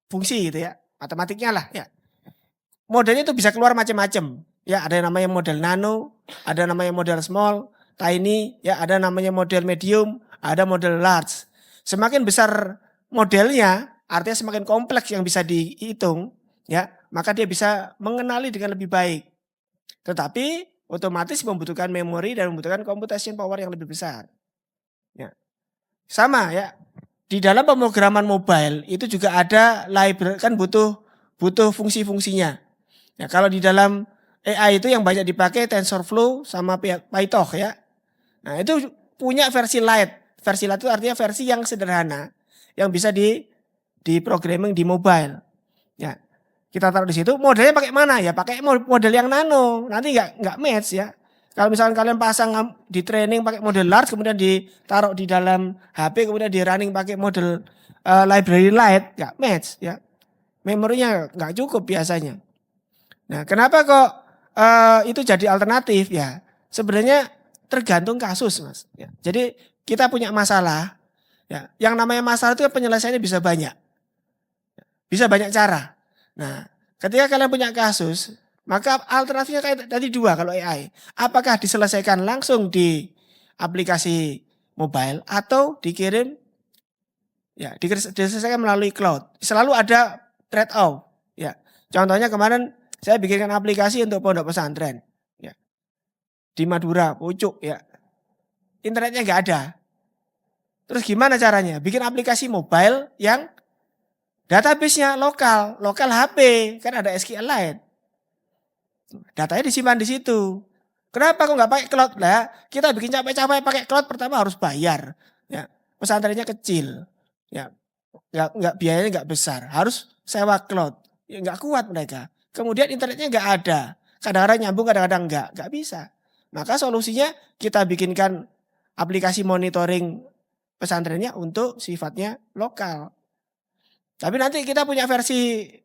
fungsi gitu ya, matematiknya lah ya. Modelnya itu bisa keluar macam-macam. Ya, ada yang namanya model nano, ada namanya model small, tiny, ya ada namanya model medium, ada model large. Semakin besar modelnya, artinya semakin kompleks yang bisa dihitung, ya, maka dia bisa mengenali dengan lebih baik. Tetapi otomatis membutuhkan memori dan membutuhkan computation power yang lebih besar. Ya. Sama ya. Di dalam pemrograman mobile itu juga ada library, kan butuh fungsi-fungsinya. Ya, kalau di dalam AI itu yang banyak dipakai TensorFlow sama PyTorch ya. Nah, itu punya versi light. Versi light itu artinya versi yang sederhana yang bisa di programming di mobile. Ya. Kita taruh di situ, modelnya pakai mana? Ya pakai model yang nano. Nanti enggak match ya. Kalau misalkan kalian pasang di training pakai model large, kemudian ditaruh di dalam HP, kemudian di running pakai model library light, enggak match ya. Memorinya enggak cukup biasanya. Nah, kenapa kok itu jadi alternatif ya? Sebenarnya tergantung kasus, Mas. Ya. Jadi kita punya masalah, ya. Yang namanya masalah itu penyelesaiannya bisa banyak. Bisa banyak cara. Nah, ketika kalian punya kasus, maka alternatifnya kayak tadi dua kalau AI. Apakah diselesaikan langsung di aplikasi mobile atau dikirim, ya diselesaikan melalui cloud. Selalu ada trade off. Ya, contohnya kemarin saya bikinkan aplikasi untuk pondok pesantren. Ya, di Madura, Pucuk ya. Internetnya nggak ada. Terus gimana caranya? Bikin aplikasi mobile yang database-nya lokal HP, kan ada SQLite. Datanya disimpan di situ. Kenapa kok nggak pakai cloud? Lah, kita bikin capek-capek pakai cloud pertama harus bayar. Ya, pesantrennya kecil. Ya, nggak biayanya nggak besar. Harus sewa cloud. Ya, nggak kuat mereka. Kemudian internetnya nggak ada. Kadang-kadang nyambung, kadang-kadang nggak bisa. Maka solusinya kita bikinkan aplikasi monitoring pesantrennya untuk sifatnya lokal. Tapi nanti kita punya versi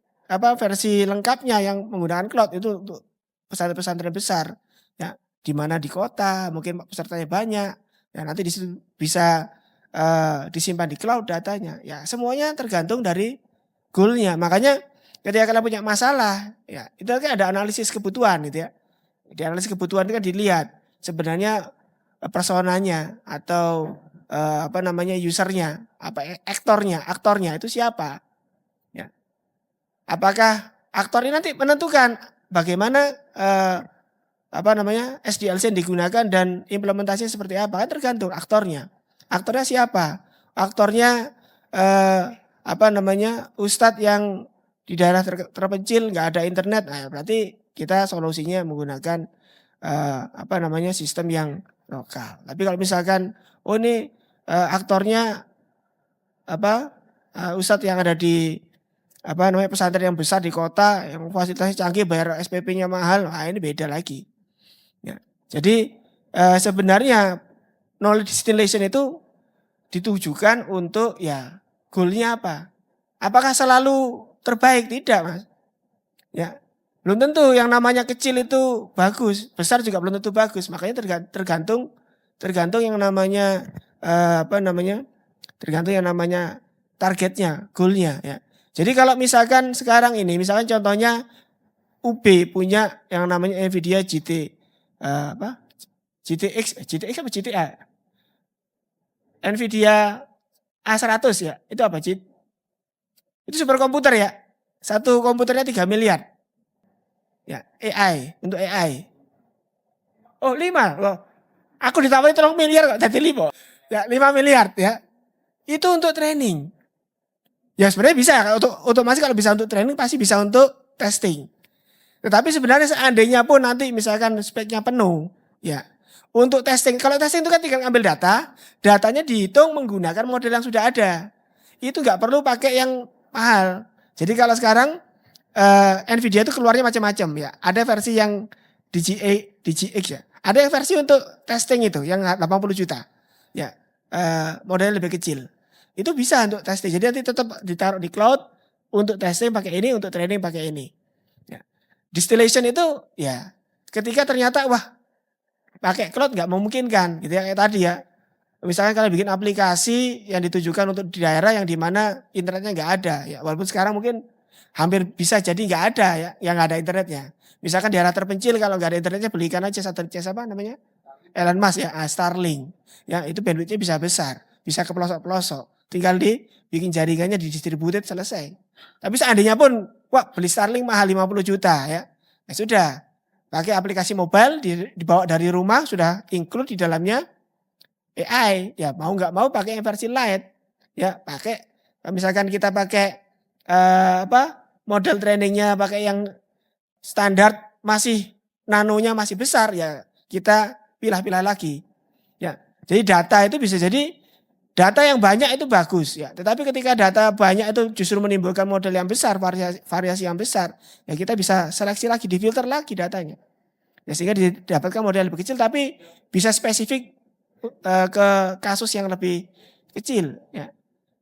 lengkapnya yang menggunakan cloud itu untuk pesantren-pesantren besar. Ya, di mana di kota, mungkin pesertanya banyak. Ya, nanti bisa disimpan di cloud datanya. Ya, semuanya tergantung dari goal-nya. Makanya ketika kalian punya masalah, ya, itu kan ada analisis kebutuhan gitu ya. Di analisis kebutuhan itu kan dilihat sebenarnya personanya atau usernya, aktornya itu siapa? Ya. Apakah aktor ini nanti menentukan bagaimana SDLC yang digunakan dan implementasinya seperti apa? Kan tergantung aktornya. Aktornya siapa? Aktornya ustadz yang di daerah terpencil nggak ada internet. Nah, berarti kita solusinya menggunakan sistem yang lokal. Tapi kalau misalkan ini aktornya ustadz yang ada di pesantren yang besar di kota yang fasilitasnya canggih, bayar SPP-nya mahal, nah ini beda lagi. Ya. Jadi sebenarnya knowledge distillation itu ditujukan untuk ya goal-nya apa? Apakah selalu terbaik? Tidak, Mas. Ya, belum tentu yang namanya kecil itu bagus, besar juga belum tentu bagus. Makanya tergantung yang namanya tergantung yang namanya targetnya, goalnya ya. Jadi kalau misalkan sekarang ini, misalkan contohnya UB punya yang namanya Nvidia GTX apa GTA? Nvidia A100 ya, itu apa Cid? Itu superkomputer ya, satu komputernya 3 miliar. Ya, AI, untuk AI. Oh 5, loh. Aku ditawari 3 miliar kok jadi 5. Ya 5 miliar ya. Itu untuk training. Ya sebenarnya bisa, untuk masih kalau bisa untuk training pasti bisa untuk testing. Tetapi sebenarnya seandainya pun nanti misalkan speknya penuh, ya untuk testing, kalau testing itu kan tinggal ambil data, datanya dihitung menggunakan model yang sudah ada. Itu nggak perlu pakai yang mahal. Jadi kalau sekarang Nvidia itu keluarnya macam-macam ya. Ada versi yang DGX ya. Ada yang versi untuk testing itu yang 80 juta. Ya, modelnya lebih kecil. Itu bisa untuk testing. Jadi nanti tetap ditaruh di cloud untuk testing pakai ini, untuk training pakai ini. Ya. Distillation itu ya ketika ternyata wah pakai cloud nggak memungkinkan gitu ya, kayak tadi ya. Misalkan kalian bikin aplikasi yang ditujukan untuk di daerah yang dimana internetnya nggak ada ya, walaupun sekarang mungkin hampir bisa jadi nggak ada ya, yang nggak ada internetnya. Misalkan di daerah terpencil kalau nggak ada internetnya belikan aja satelit apa namanya Elon Musk ya, Starlink ya, itu bandwidthnya bisa besar, bisa ke pelosok-pelosok, tinggal dibikin jaringannya didistributed selesai. Tapi seandainya pun wah beli Starlink mahal 50 juta ya, nah sudah pakai aplikasi mobile dibawa dari rumah sudah include di dalamnya AI ya, mau nggak mau pakai yang versi light ya, pakai misalkan kita pakai model trainingnya pakai yang standar masih nanonya masih besar ya, kita pilah-pilah lagi ya. Jadi data itu bisa jadi data yang banyak itu bagus ya, tetapi ketika data banyak itu justru menimbulkan model yang besar, variasi yang besar ya, kita bisa seleksi lagi, difilter lagi datanya ya, sehingga didapatkan model lebih kecil tapi bisa spesifik ke kasus yang lebih kecil ya.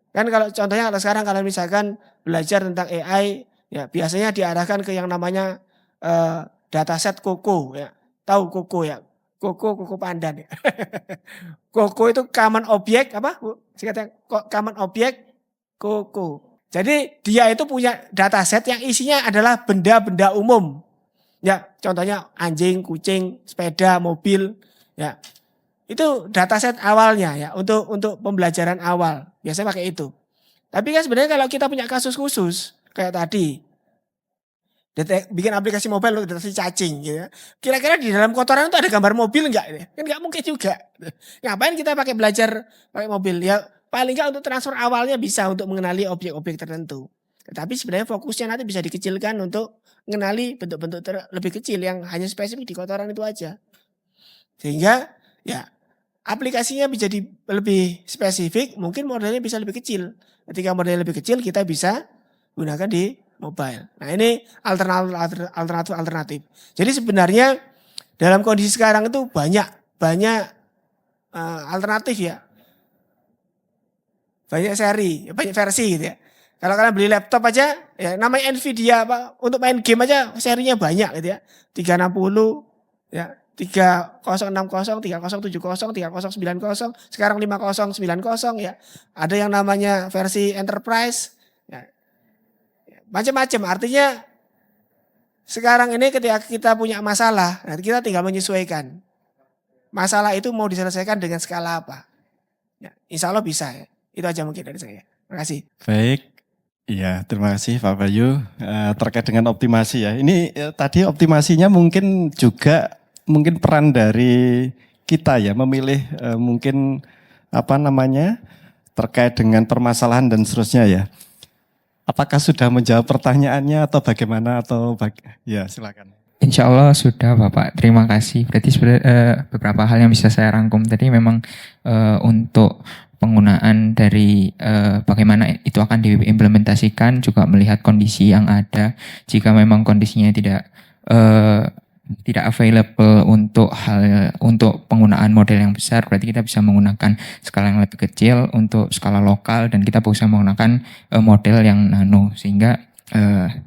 Kan kalau contohnya kalau sekarang kalau misalkan belajar tentang AI ya, biasanya diarahkan ke yang namanya dataset COCO ya. Tahu COCO ya? COCO pandan ya. COCO itu common object apa? Singkatnya common object COCO. Jadi dia itu punya dataset yang isinya adalah benda-benda umum. Ya, contohnya anjing, kucing, sepeda, mobil ya. Itu dataset awalnya ya, untuk pembelajaran awal. Biasanya pakai itu. Tapi kan sebenarnya kalau kita punya kasus khusus kayak tadi, bikin aplikasi mobile untuk deteksi cacing gitu ya. Kira-kira di dalam kotoran itu ada gambar mobil enggak? Kan enggak mungkin juga. Ngapain kita belajar pakai mobil? Ya paling enggak untuk transfer awalnya bisa untuk mengenali objek-objek tertentu. Tetapi sebenarnya fokusnya nanti bisa dikecilkan untuk mengenali bentuk-bentuk lebih kecil yang hanya spesifik di kotoran itu aja. Sehingga ya aplikasinya bisa lebih spesifik, mungkin modelnya bisa lebih kecil. Ketika modelnya lebih kecil, kita bisa gunakan di mobile. Nah ini alternatif. Jadi sebenarnya dalam kondisi sekarang itu banyak alternatif ya. Banyak seri, banyak versi gitu ya. Kalau kalian beli laptop aja, ya namanya Nvidia untuk main game aja serinya banyak gitu ya. 360 ya. 3060, 3070, 3090, sekarang 5090 ya. Ada yang namanya versi enterprise. Ya. Macam-macam, artinya sekarang ini ketika kita punya masalah, nanti kita tinggal menyesuaikan. Masalah itu mau diselesaikan dengan skala apa. Ya, insya Allah bisa ya. Itu aja mungkin dari saya. Terima kasih. Baik. Iya, terima kasih Pak Bayu. Terkait dengan optimasi ya. Ini tadi optimasinya mungkin juga peran dari kita ya, memilih mungkin terkait dengan permasalahan dan seterusnya ya. Apakah sudah menjawab pertanyaannya atau bagaimana ya silakan. Insya Allah sudah Bapak, terima kasih. Berarti beberapa hal yang bisa saya rangkum tadi memang untuk penggunaan dari bagaimana itu akan diimplementasikan, juga melihat kondisi yang ada. Jika memang kondisinya tidak tidak available untuk penggunaan model yang besar, berarti kita bisa menggunakan skala yang lebih kecil untuk skala lokal, dan kita bisa menggunakan model yang nano sehingga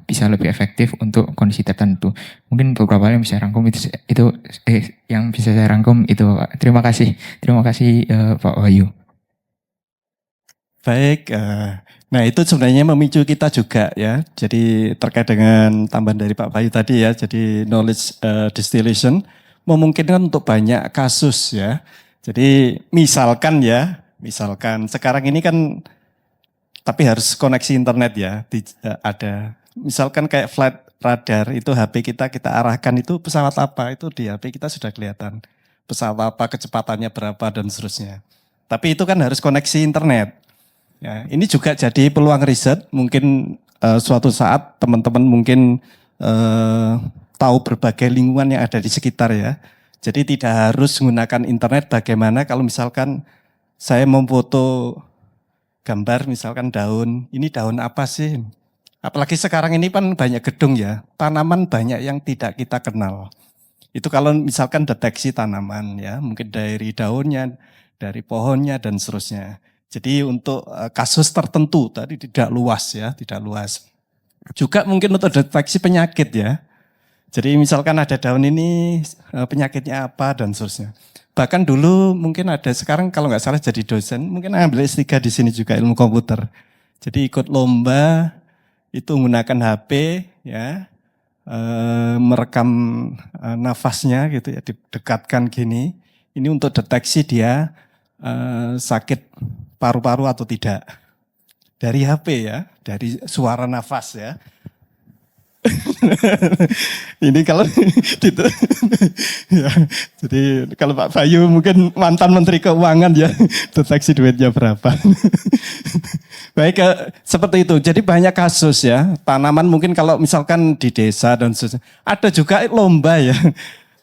bisa lebih efektif untuk kondisi tertentu. Mungkin beberapa hal yang bisa rangkum itu yang bisa saya rangkum itu, Pak. Terima kasih Pak Wahyu. Baik, nah itu sebenarnya memicu kita juga ya. Jadi terkait dengan tambahan dari Pak Bayu tadi ya, jadi knowledge distillation memungkinkan untuk banyak kasus ya. Jadi misalkan sekarang ini kan tapi harus koneksi internet ya, ada. Misalkan kayak flight radar itu HP kita arahkan itu pesawat apa, itu di HP kita sudah kelihatan. Pesawat apa, kecepatannya berapa dan seterusnya. Tapi itu kan harus koneksi internet. Ya, ini juga jadi peluang riset, mungkin suatu saat teman-teman mungkin tahu berbagai lingkungan yang ada di sekitar ya. Jadi tidak harus menggunakan internet, bagaimana kalau misalkan saya memfoto gambar misalkan daun, ini daun apa sih? Apalagi sekarang ini kan banyak gedung ya, tanaman banyak yang tidak kita kenal. Itu kalau misalkan deteksi tanaman ya, mungkin dari daunnya, dari pohonnya dan seterusnya. Jadi untuk kasus tertentu tadi tidak luas ya, tidak luas. Juga mungkin untuk deteksi penyakit ya. Jadi misalkan ada daun ini penyakitnya apa dan seterusnya. Bahkan dulu mungkin ada, sekarang kalau nggak salah jadi dosen, mungkin ambil S3 di sini juga ilmu komputer. Jadi ikut lomba itu menggunakan HP ya, merekam nafasnya gitu ya, didekatkan gini. Ini untuk deteksi dia sakit paru-paru atau tidak. Dari HP ya, dari suara nafas ya. Ini kalau gitu, ya, jadi kalau Pak Bayu mungkin mantan Menteri Keuangan ya, deteksi duitnya berapa. Baik, seperti itu. Jadi banyak kasus ya, tanaman mungkin kalau misalkan di desa dan seterusnya. Ada juga lomba ya.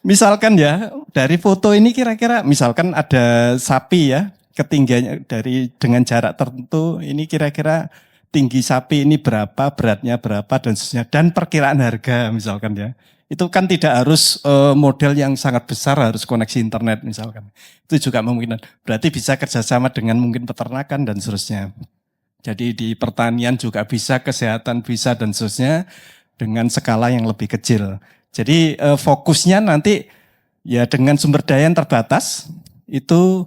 Misalkan ya, dari foto ini kira-kira misalkan ada sapi ya, ketinggiannya dengan jarak tertentu, ini kira-kira tinggi sapi ini berapa, beratnya berapa dan seterusnya, dan perkiraan harga misalkan ya. Itu kan tidak harus model yang sangat besar, harus koneksi internet misalkan. Itu juga memungkinkan. Berarti bisa kerjasama dengan mungkin peternakan dan seterusnya. Jadi di pertanian juga bisa, kesehatan bisa dan seterusnya dengan skala yang lebih kecil. Jadi fokusnya nanti ya dengan sumber daya yang terbatas itu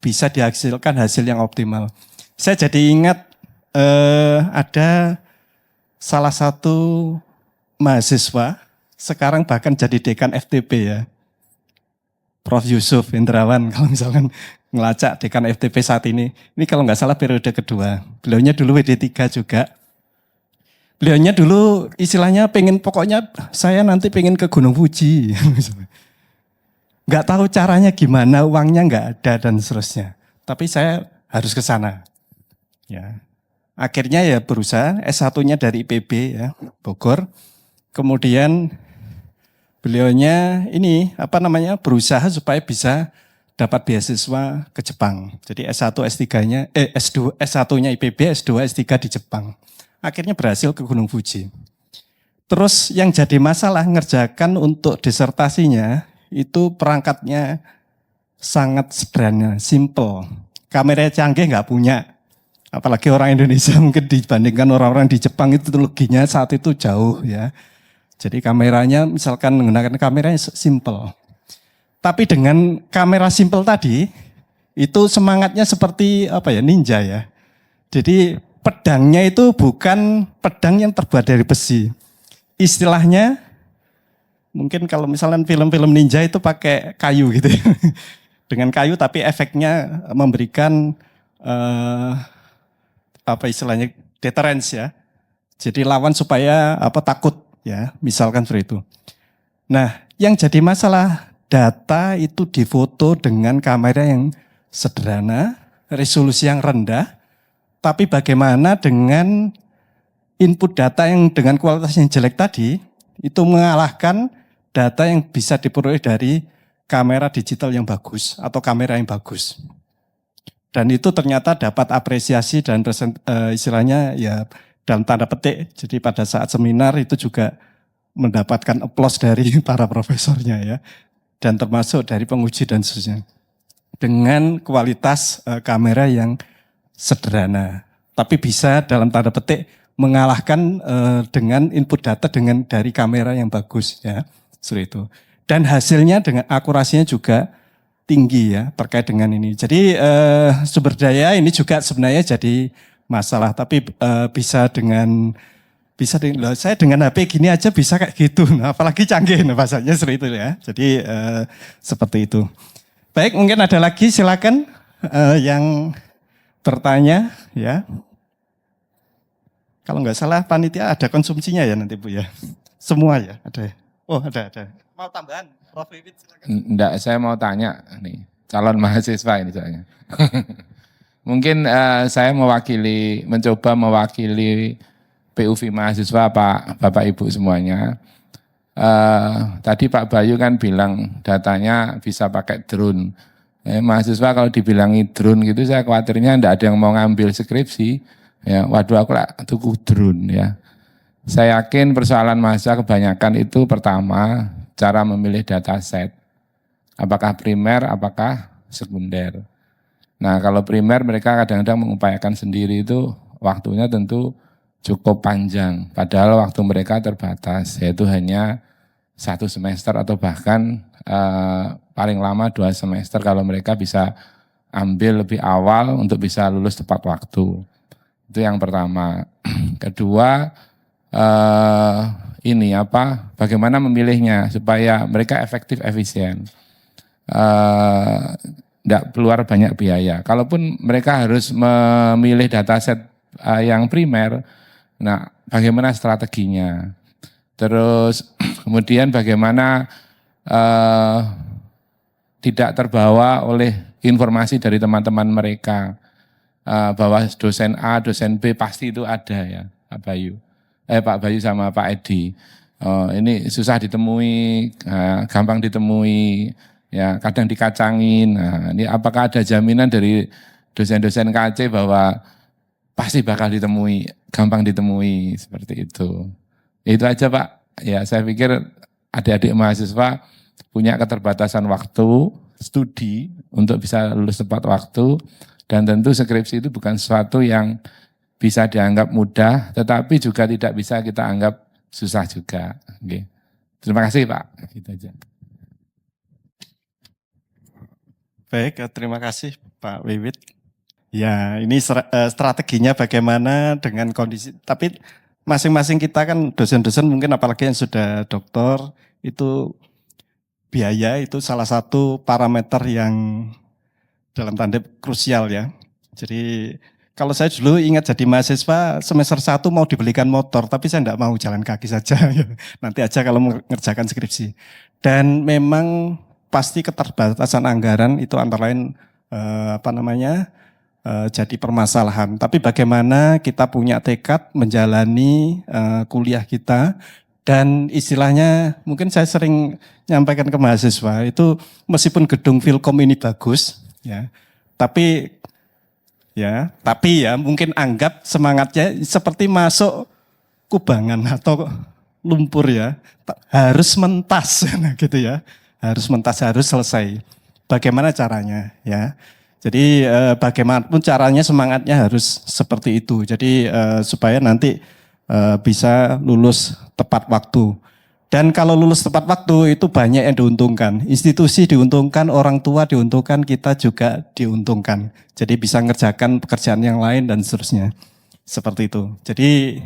bisa dihasilkan hasil yang optimal. Saya jadi ingat ada salah satu mahasiswa sekarang bahkan jadi dekan FTP ya, Prof. Yusuf Indrawan. Kalau misalkan ngelacak dekan FTP saat ini kalau nggak salah periode kedua. Beliaunya dulu WD3 juga. Beliaunya dulu istilahnya pokoknya saya nanti pengen ke Gunung Fuji. Nggak tahu caranya gimana, uangnya nggak ada dan seterusnya. Tapi saya harus ke sana. Ya, akhirnya ya berusaha S1-nya dari IPB ya, Bogor. Kemudian beliaunya berusaha supaya bisa dapat beasiswa ke Jepang. Jadi S1, S3-nya S1-nya IPB, S2, S3 di Jepang. Akhirnya berhasil ke Gunung Fuji. Terus yang jadi masalah ngerjakan untuk disertasinya itu perangkatnya sangat sederhana, simple. Kamera canggih nggak punya. Apalagi orang Indonesia mungkin dibandingkan orang-orang di Jepang itu teknologinya saat itu jauh ya. Jadi kameranya misalkan menggunakan kamera simple. Tapi dengan kamera simple tadi itu semangatnya seperti ninja ya. Jadi pedangnya itu bukan pedang yang terbuat dari besi. Istilahnya mungkin kalau misalnya film-film ninja itu pakai kayu gitu ya. Dengan kayu tapi efeknya memberikan deterrence ya. Jadi lawan supaya takut ya, misalkan seperti itu. Nah, yang jadi masalah data itu difoto dengan kamera yang sederhana, resolusi yang rendah, tapi bagaimana dengan input data yang dengan kualitas yang jelek tadi itu mengalahkan data yang bisa diperoleh dari kamera digital yang bagus atau kamera yang bagus. Dan itu ternyata dapat apresiasi dan istilahnya ya dalam tanda petik. Jadi pada saat seminar itu juga mendapatkan applause dari para profesornya ya, dan termasuk dari penguji dan seterusnya. Dengan kualitas kamera yang sederhana, tapi bisa dalam tanda petik mengalahkan dengan input data dengan dari kamera yang bagus ya, seperti itu. Dan hasilnya dengan akurasinya juga tinggi ya terkait dengan ini. Jadi sumber daya ini juga sebenarnya jadi masalah, tapi saya dengan HP gini aja bisa kayak gitu, nah, apalagi canggih bahasanya seperti itu ya. Jadi seperti itu. Baik, mungkin ada lagi, silakan yang bertanya ya. Kalau nggak salah panitia ada konsumsinya ya nanti Bu ya. Semua ya ada. Oh ada. Mau tambahan? Prof. Wiwit silakan. Enggak, saya mau tanya nih, calon mahasiswa ini soalnya. Mungkin saya mencoba mewakili PUV mahasiswa Bapak Ibu semuanya. Tadi Pak Bayu kan bilang datanya bisa pakai drone. Mahasiswa kalau dibilangi drone gitu saya khawatirnya enggak ada yang mau ngambil skripsi. Ya, waduh aku lah tuku drone ya. Saya yakin persoalan mahasiswa kebanyakan itu pertama cara memilih dataset. Apakah primer, apakah sekunder. Nah kalau primer mereka kadang-kadang mengupayakan sendiri itu waktunya tentu cukup panjang. Padahal waktu mereka terbatas, yaitu hanya 1 semester atau bahkan paling lama 2 semester kalau mereka bisa ambil lebih awal untuk bisa lulus tepat waktu. Itu yang pertama. Kedua, bagaimana memilihnya supaya mereka efektif, efisien. Tidak keluar banyak biaya. Kalaupun mereka harus memilih dataset yang primer, nah bagaimana strateginya. Terus kemudian bagaimana tidak terbawa oleh informasi dari teman-teman mereka. Bahwa dosen A, dosen B pasti itu ada ya, Pak Bayu sama Pak Edi. Ini susah ditemui, gampang ditemui, ya kadang dikacangin. Nah, ini apakah ada jaminan dari dosen-dosen KC bahwa pasti bakal ditemui, gampang ditemui seperti itu. Itu aja Pak. Ya saya pikir adik-adik mahasiswa punya keterbatasan waktu studi untuk bisa lulus tepat waktu. Dan tentu skripsi itu bukan sesuatu yang bisa dianggap mudah, tetapi juga tidak bisa kita anggap susah juga. Oke. Terima kasih Pak. Gitu aja. Baik, terima kasih Pak Wiwit. Ya, ini strateginya bagaimana dengan kondisi, tapi masing-masing kita kan dosen-dosen mungkin apalagi yang sudah doktor, itu biaya itu salah satu parameter yang dalam tanda krusial ya. Jadi kalau saya dulu ingat jadi mahasiswa semester 1 mau dibelikan motor, tapi saya tidak mau jalan kaki saja. Nanti aja kalau mengerjakan skripsi. Dan memang pasti keterbatasan anggaran itu antara lain jadi permasalahan. Tapi bagaimana kita punya tekad menjalani kuliah kita. Dan istilahnya mungkin saya sering nyampaikan ke mahasiswa itu meskipun gedung Filkom ini bagus, ya, tapi mungkin anggap semangatnya seperti masuk kubangan atau lumpur ya, harus mentas gitu ya, harus selesai. Bagaimana caranya ya? Jadi bagaimanapun caranya semangatnya harus seperti itu. Jadi supaya nanti bisa lulus tepat waktu. Dan kalau lulus tepat waktu itu banyak yang diuntungkan. Institusi diuntungkan, orang tua diuntungkan, kita juga diuntungkan. Jadi bisa ngerjakan pekerjaan yang lain dan seterusnya. Seperti itu. Jadi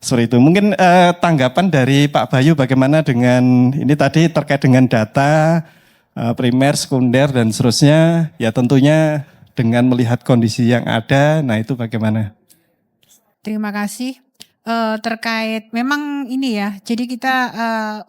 seperti itu. Mungkin tanggapan dari Pak Bayu bagaimana dengan ini tadi terkait dengan data primer, sekunder dan seterusnya. Ya tentunya dengan melihat kondisi yang ada, nah itu bagaimana? Terima kasih. Terkait memang ini ya, jadi kita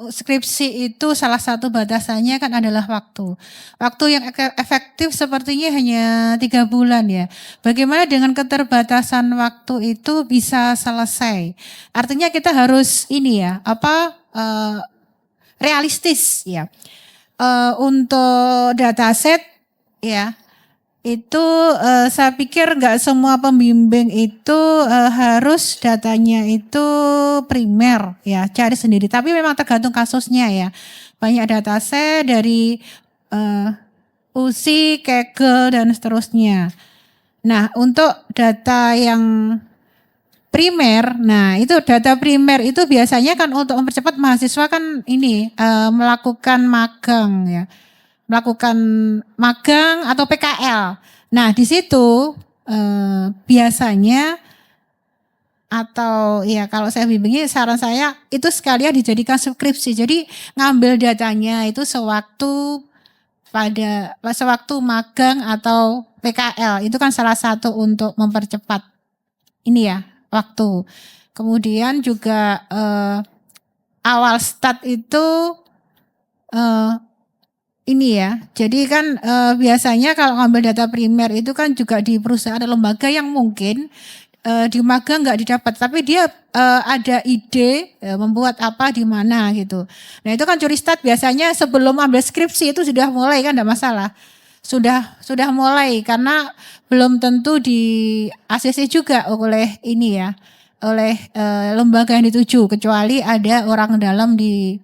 skripsi itu salah satu batasannya kan adalah waktu. Waktu yang efektif sepertinya hanya 3 bulan ya. Bagaimana dengan keterbatasan waktu itu bisa selesai? Artinya kita harus ini ya, realistis ya. Untuk dataset ya, itu saya pikir nggak semua pembimbing itu harus datanya itu primer ya, cari sendiri. Tapi memang tergantung kasusnya ya. Banyak dataset dari USI, Kaggle dan seterusnya. Nah, untuk data yang primer, nah itu data primer itu biasanya kan untuk mempercepat mahasiswa kan ini melakukan magang ya. Melakukan magang atau PKL. Nah, di situ biasanya atau ya kalau saya bimbingi saran saya itu sekalian dijadikan skripsi. Jadi ngambil datanya itu sewaktu magang atau PKL. Itu kan salah satu untuk mempercepat ini ya waktu. Kemudian juga awal start itu ini ya, jadi kan biasanya kalau ngambil data primer itu kan juga di perusahaan ada lembaga yang mungkin di magang nggak didapat, tapi dia ada ide membuat apa di mana gitu. Nah itu kan curi start biasanya sebelum ambil skripsi itu sudah mulai kan, enggak masalah. Sudah mulai karena belum tentu di ACC juga oleh ini ya, oleh lembaga yang dituju, kecuali ada orang dalam di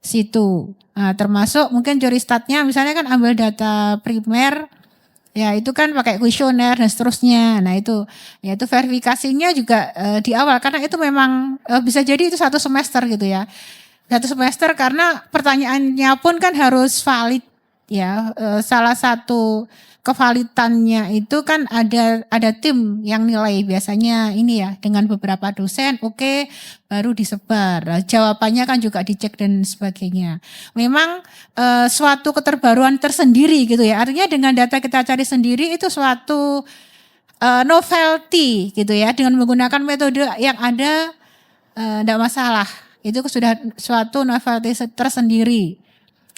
situ. Nah, termasuk mungkin curi startnya misalnya kan ambil data primer, ya itu kan pakai kuesioner dan seterusnya. Nah itu, ya itu verifikasinya juga di awal karena itu memang bisa jadi itu 1 semester gitu ya. 1 semester karena pertanyaannya pun kan harus valid ya. Salah satu kevalitannya itu kan ada tim yang nilai biasanya ini ya dengan beberapa dosen, oke, baru disebar. Jawabannya kan juga dicek dan sebagainya. Memang suatu keterbaruan tersendiri gitu ya. Artinya dengan data kita cari sendiri itu suatu novelty gitu ya. Dengan menggunakan metode yang ada enggak masalah. Itu sudah suatu novelty tersendiri.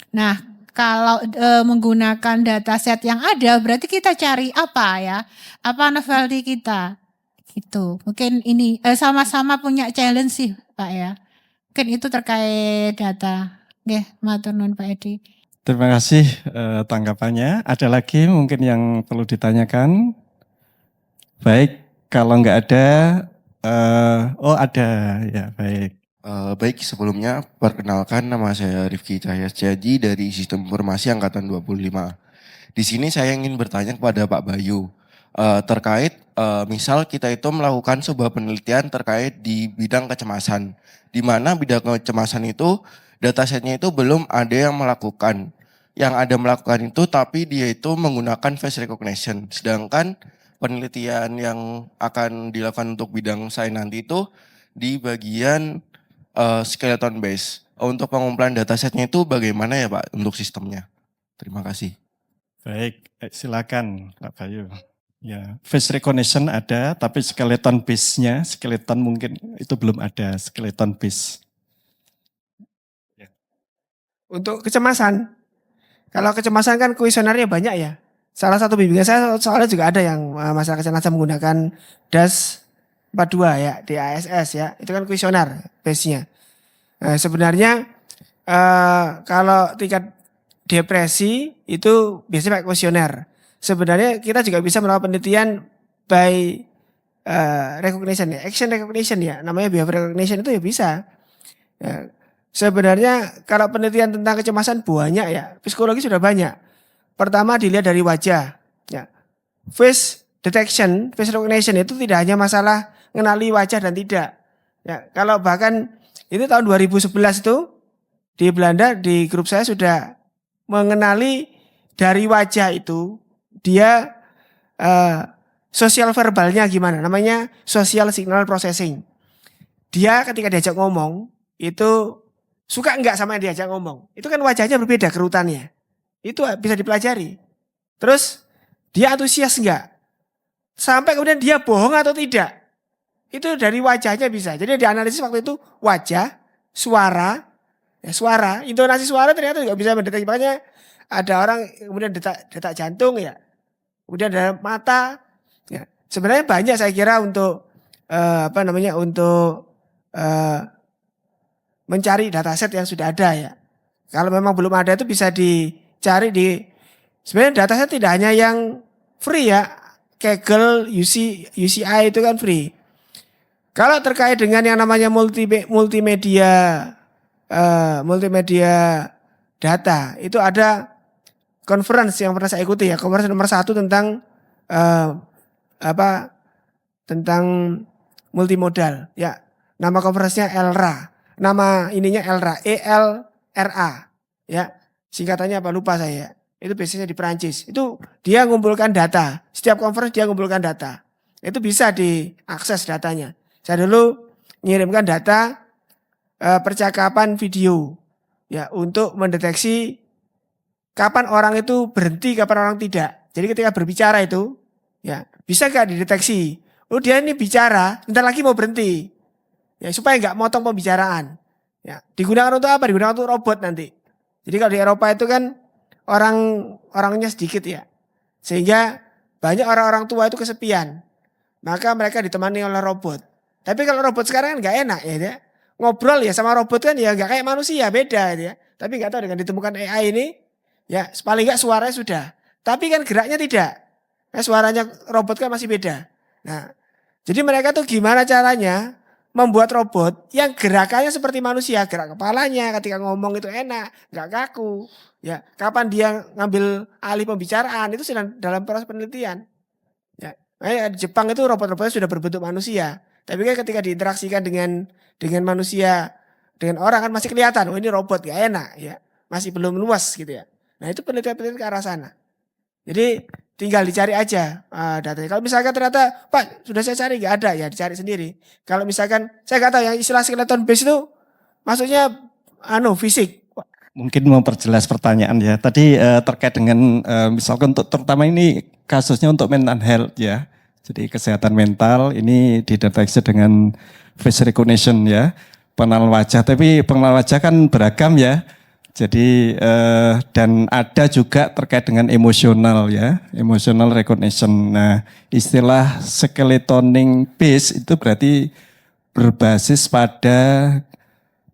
Nah, kalau menggunakan dataset yang ada, berarti kita cari apa ya? Apa novelty kita? Gitu. Mungkin ini sama-sama punya challenge sih, Pak ya. Mungkin itu terkait data. Oke, matur nuwun Pak Edi. Terima kasih tanggapannya. Ada lagi mungkin yang perlu ditanyakan? Baik, kalau nggak ada, oh ada, ya baik. Baik, sebelumnya perkenalkan nama saya Rifki Cahya Setiaji dari Sistem Informasi Angkatan 25. Di sini saya ingin bertanya kepada Pak Bayu terkait misal kita itu melakukan sebuah penelitian terkait di bidang kecemasan, di mana bidang kecemasan itu datasetnya itu belum ada yang melakukan. Yang ada melakukan itu tapi dia itu menggunakan face recognition, sedangkan penelitian yang akan dilakukan untuk bidang saya nanti itu di bagian skeleton base. Untuk pengumpulan datasetnya itu bagaimana ya Pak untuk sistemnya? Terima kasih. Baik, silakan Pak Bayu. Ya, face recognition ada, tapi skeleton base-nya, skeleton mungkin itu belum ada, skeleton base. Ya. Untuk kecemasan, kalau kecemasan kan kuesionernya banyak ya. Salah satu bimbingan saya soalnya juga ada yang masalah kecemasan menggunakan DAS 42 ya, DASS ya, itu kan kuesioner base-nya. Sebenarnya kalau tingkat depresi itu biasanya pakai kuesioner. Sebenarnya kita juga bisa melakukan penelitian by recognition ya, action recognition ya, namanya behavior recognition itu ya bisa. Ya, sebenarnya kalau penelitian tentang kecemasan banyak ya, psikologi sudah banyak. Pertama dilihat dari wajah, ya. Face detection, face recognition itu tidak hanya masalah mengenali wajah dan tidak. Ya, kalau bahkan itu tahun 2011 itu di Belanda di grup saya sudah mengenali dari wajah itu dia sosial verbalnya gimana, namanya social signal processing. Dia ketika diajak ngomong itu suka enggak sama yang diajak ngomong. Itu kan wajahnya berbeda kerutannya. Itu bisa dipelajari. Terus dia antusias enggak? Sampai kemudian dia bohong atau tidak. Itu dari wajahnya bisa. Jadi dianalisis waktu itu wajah, suara, ya suara, intonasi suara ternyata juga bisa mendeteksi. Makanya ada orang kemudian detak jantung ya. Kemudian ada mata. Ya. Sebenarnya banyak saya kira untuk untuk mencari dataset yang sudah ada ya. Kalau memang belum ada itu bisa dicari di sebenarnya dataset tidak hanya yang free ya. Kaggle, UCI itu kan free. Kalau terkait dengan yang namanya multimedia data, itu ada conference yang pernah saya ikuti ya, conference nomor 1 tentang tentang multimodal ya. Nama konferensinya ELRA. Nama ininya ELRA, ELRA ya. Singkatannya apa lupa saya. Itu biasanya di Perancis. Itu dia ngumpulkan data. Setiap conference dia ngumpulkan data. Itu bisa diakses datanya. Saya dulu ngirimkan data percakapan video ya untuk mendeteksi kapan orang itu berhenti, kapan orang tidak. Jadi ketika berbicara itu ya bisa gak dideteksi. Oh dia ini bicara, bentar lagi mau berhenti. Ya supaya nggak motong pembicaraan. Ya, digunakan untuk apa? Digunakan untuk robot nanti. Jadi kalau di Eropa itu kan orangnya sedikit ya. Sehingga banyak orang-orang tua itu kesepian. Maka mereka ditemani oleh robot. Tapi kalau robot sekarang kan nggak enak ya. Ngobrol ya sama robot kan ya nggak kayak manusia, beda ya. Tapi nggak tahu dengan ditemukan AI ini, ya paling nggak suaranya sudah. Tapi kan geraknya tidak. Suaranya robot kan masih beda. Nah, jadi mereka tuh gimana caranya membuat robot yang gerakannya seperti manusia, gerak kepalanya ketika ngomong itu enak, nggak kaku. Ya, kapan dia ngambil alih pembicaraan itu sedang dalam proses penelitian. Ya, di Jepang itu robot-robotnya sudah berbentuk manusia. Tapi kan ketika diinteraksikan dengan manusia, dengan orang kan masih kelihatan, oh ini robot gak enak ya, masih belum luas gitu ya. Nah itu penelitian-penelitian ke arah sana. Jadi tinggal dicari aja datanya. Kalau misalkan ternyata Pak sudah saya cari gak ada ya dicari sendiri. Kalau misalkan saya gak tahu yang istilah skeleton base itu maksudnya fisik. Mungkin memperjelas pertanyaan ya. Tadi terkait dengan misalkan untuk terutama ini kasusnya untuk mental health ya. Jadi kesehatan mental ini dideteksi dengan face recognition ya. Pengenalan wajah, tapi pengenalan wajah kan beragam ya. Jadi dan ada juga terkait dengan emosional ya, emotional recognition. Nah, istilah skeletoning base itu berarti berbasis pada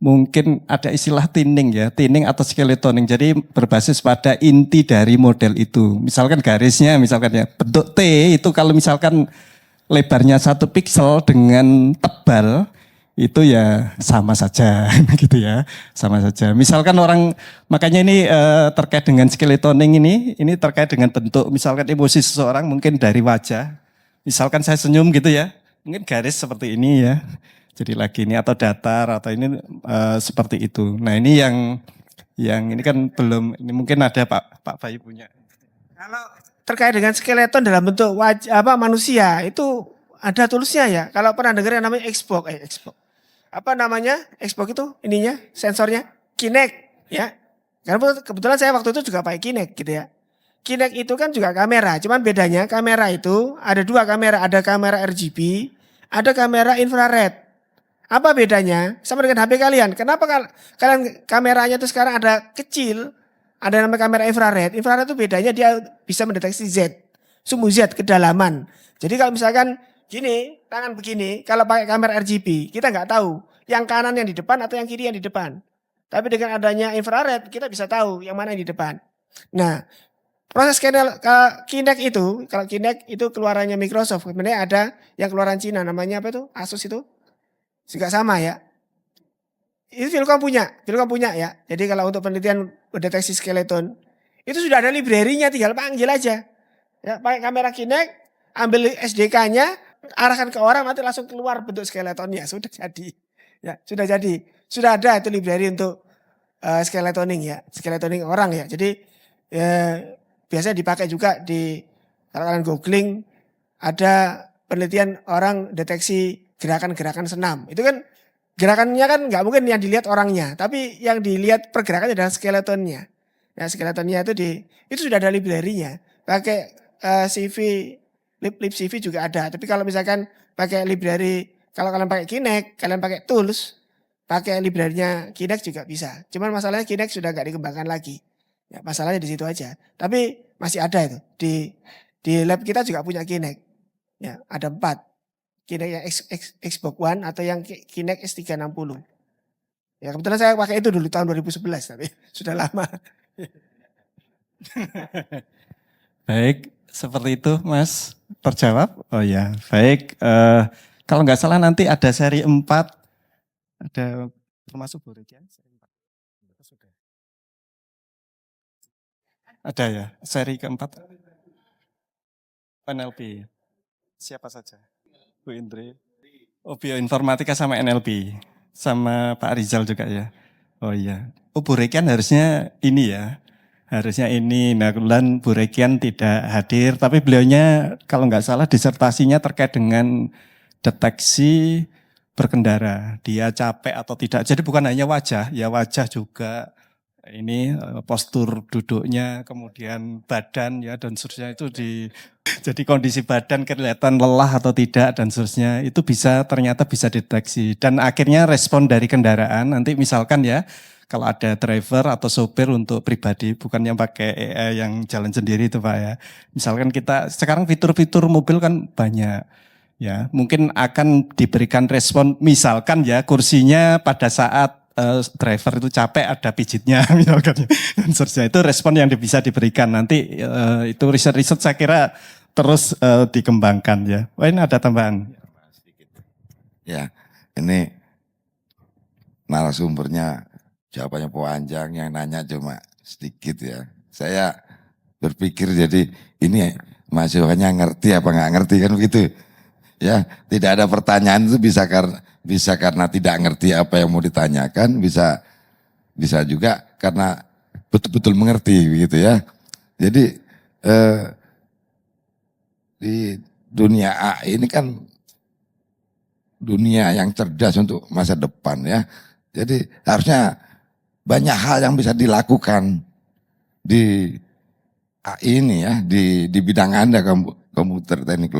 mungkin ada istilah tinning ya, tinning atau skeletoning. Jadi berbasis pada inti dari model itu. Misalkan garisnya, misalkan ya bentuk T itu kalau misalkan lebarnya 1 piksel dengan tebal itu ya sama saja gitu ya, sama saja. Misalkan orang makanya ini terkait dengan skeletoning ini terkait dengan bentuk. Misalkan emosi seseorang mungkin dari wajah. Misalkan saya senyum gitu ya, mungkin garis seperti ini ya. Jadi lagi ini atau datar atau ini seperti itu. Nah ini yang ini kan belum, ini mungkin ada Pak Bayu punya. Kalau terkait dengan skeleton dalam bentuk wajah manusia itu ada tulisnya ya. Kalau pernah dengar yang namanya Xbox. Apa namanya? Xbox itu ininya sensornya Kinect ya. Karena kebetulan saya waktu itu juga pakai Kinect gitu ya. Kinect itu kan juga kamera, cuman bedanya kamera itu ada 2 kamera, ada kamera RGB, ada kamera infrared. Apa bedanya sama dengan HP kalian? Kenapa kalian kameranya itu sekarang ada kecil, ada namanya kamera infrared. Infrared itu bedanya dia bisa mendeteksi Z, sumbu Z, kedalaman. Jadi kalau misalkan gini, tangan begini, kalau pakai kamera RGB, kita nggak tahu yang kanan yang di depan atau yang kiri yang di depan. Tapi dengan adanya infrared, kita bisa tahu yang mana yang di depan. Nah, proses Kinect itu, kalau Kinect itu keluarannya Microsoft, sebenarnya ada yang keluaran Cina, namanya apa itu? Asus itu. Juga sama ya. Itu Vilcom punya ya. Jadi kalau untuk penelitian mendeteksi skeleton, itu sudah ada library-nya, tinggal panggil aja. Ya, pakai kamera Kinect, ambil SDK-nya, arahkan ke orang, nanti langsung keluar bentuk skeletonnya. Sudah jadi. Ya, sudah jadi. Sudah ada itu library untuk skeletoning ya. Skeletoning orang ya. Jadi biasanya dipakai juga kalau kalian googling, ada penelitian orang deteksi gerakan-gerakan senam. Itu kan gerakannya kan nggak mungkin yang dilihat orangnya, tapi yang dilihat pergerakannya adalah skeletonnya. Ya skeletonnya itu sudah ada library-nya. Pakai CV, lip CV juga ada. Tapi kalau misalkan pakai library, kalau kalian pakai Kinect, kalian pakai tools, pakai library-nya Kinect juga bisa. Cuman masalahnya Kinect sudah nggak dikembangkan lagi. Ya, masalahnya di situ aja. Tapi masih ada itu. Di lab kita juga punya Kinect. Ya, ada 4. Kinect yang Xbox One atau yang Kinect S360. Ya kebetulan saya pakai itu dulu tahun 2011 tapi sudah lama. Baik, seperti itu Mas, terjawab? Oh ya, baik. Kalau nggak salah nanti ada seri 4, ada termasuk Borekian, seri 4. Sudah. Ada ya, seri keempat. NLP, siapa saja? Bu Indri. Oh, bioinformatika sama NLP, sama Pak Rizal juga ya. Oh iya, oh Bu Rekian harusnya ini ya. Harusnya ini, nah kebetulan Bu Rekian tidak hadir, tapi beliaunya kalau nggak salah disertasinya terkait dengan deteksi berkendara. Dia capek atau tidak, jadi bukan hanya wajah, ya wajah juga. Ini postur duduknya, kemudian badan ya dan seterusnya itu jadi kondisi badan kelihatan lelah atau tidak dan seterusnya itu ternyata bisa deteksi. Dan akhirnya respon dari kendaraan nanti misalkan ya, kalau ada driver atau sopir untuk pribadi, bukan yang pakai AI yang jalan sendiri itu Pak ya. Misalkan kita, sekarang fitur-fitur mobil kan banyak. Ya, mungkin akan diberikan respon misalkan ya kursinya pada saat driver itu capek ada pijitnya misalkan dan seterusnya, itu respon yang bisa diberikan nanti itu riset-riset saya kira terus dikembangkan ya. Wah, ini ada tambahan. Ya, ini narasumbernya jawabannya panjang, yang nanya cuma sedikit ya. Saya berpikir jadi ini mahasiswanya ngerti apa nggak ngerti kan begitu. Ya, tidak ada pertanyaan itu bisa karena tidak ngerti apa yang mau ditanyakan, bisa juga karena betul-betul mengerti begitu ya. Jadi di dunia AI ini kan dunia yang cerdas untuk masa depan ya. Jadi harusnya banyak hal yang bisa dilakukan di AI ini ya, di bidang Anda komputer, teknik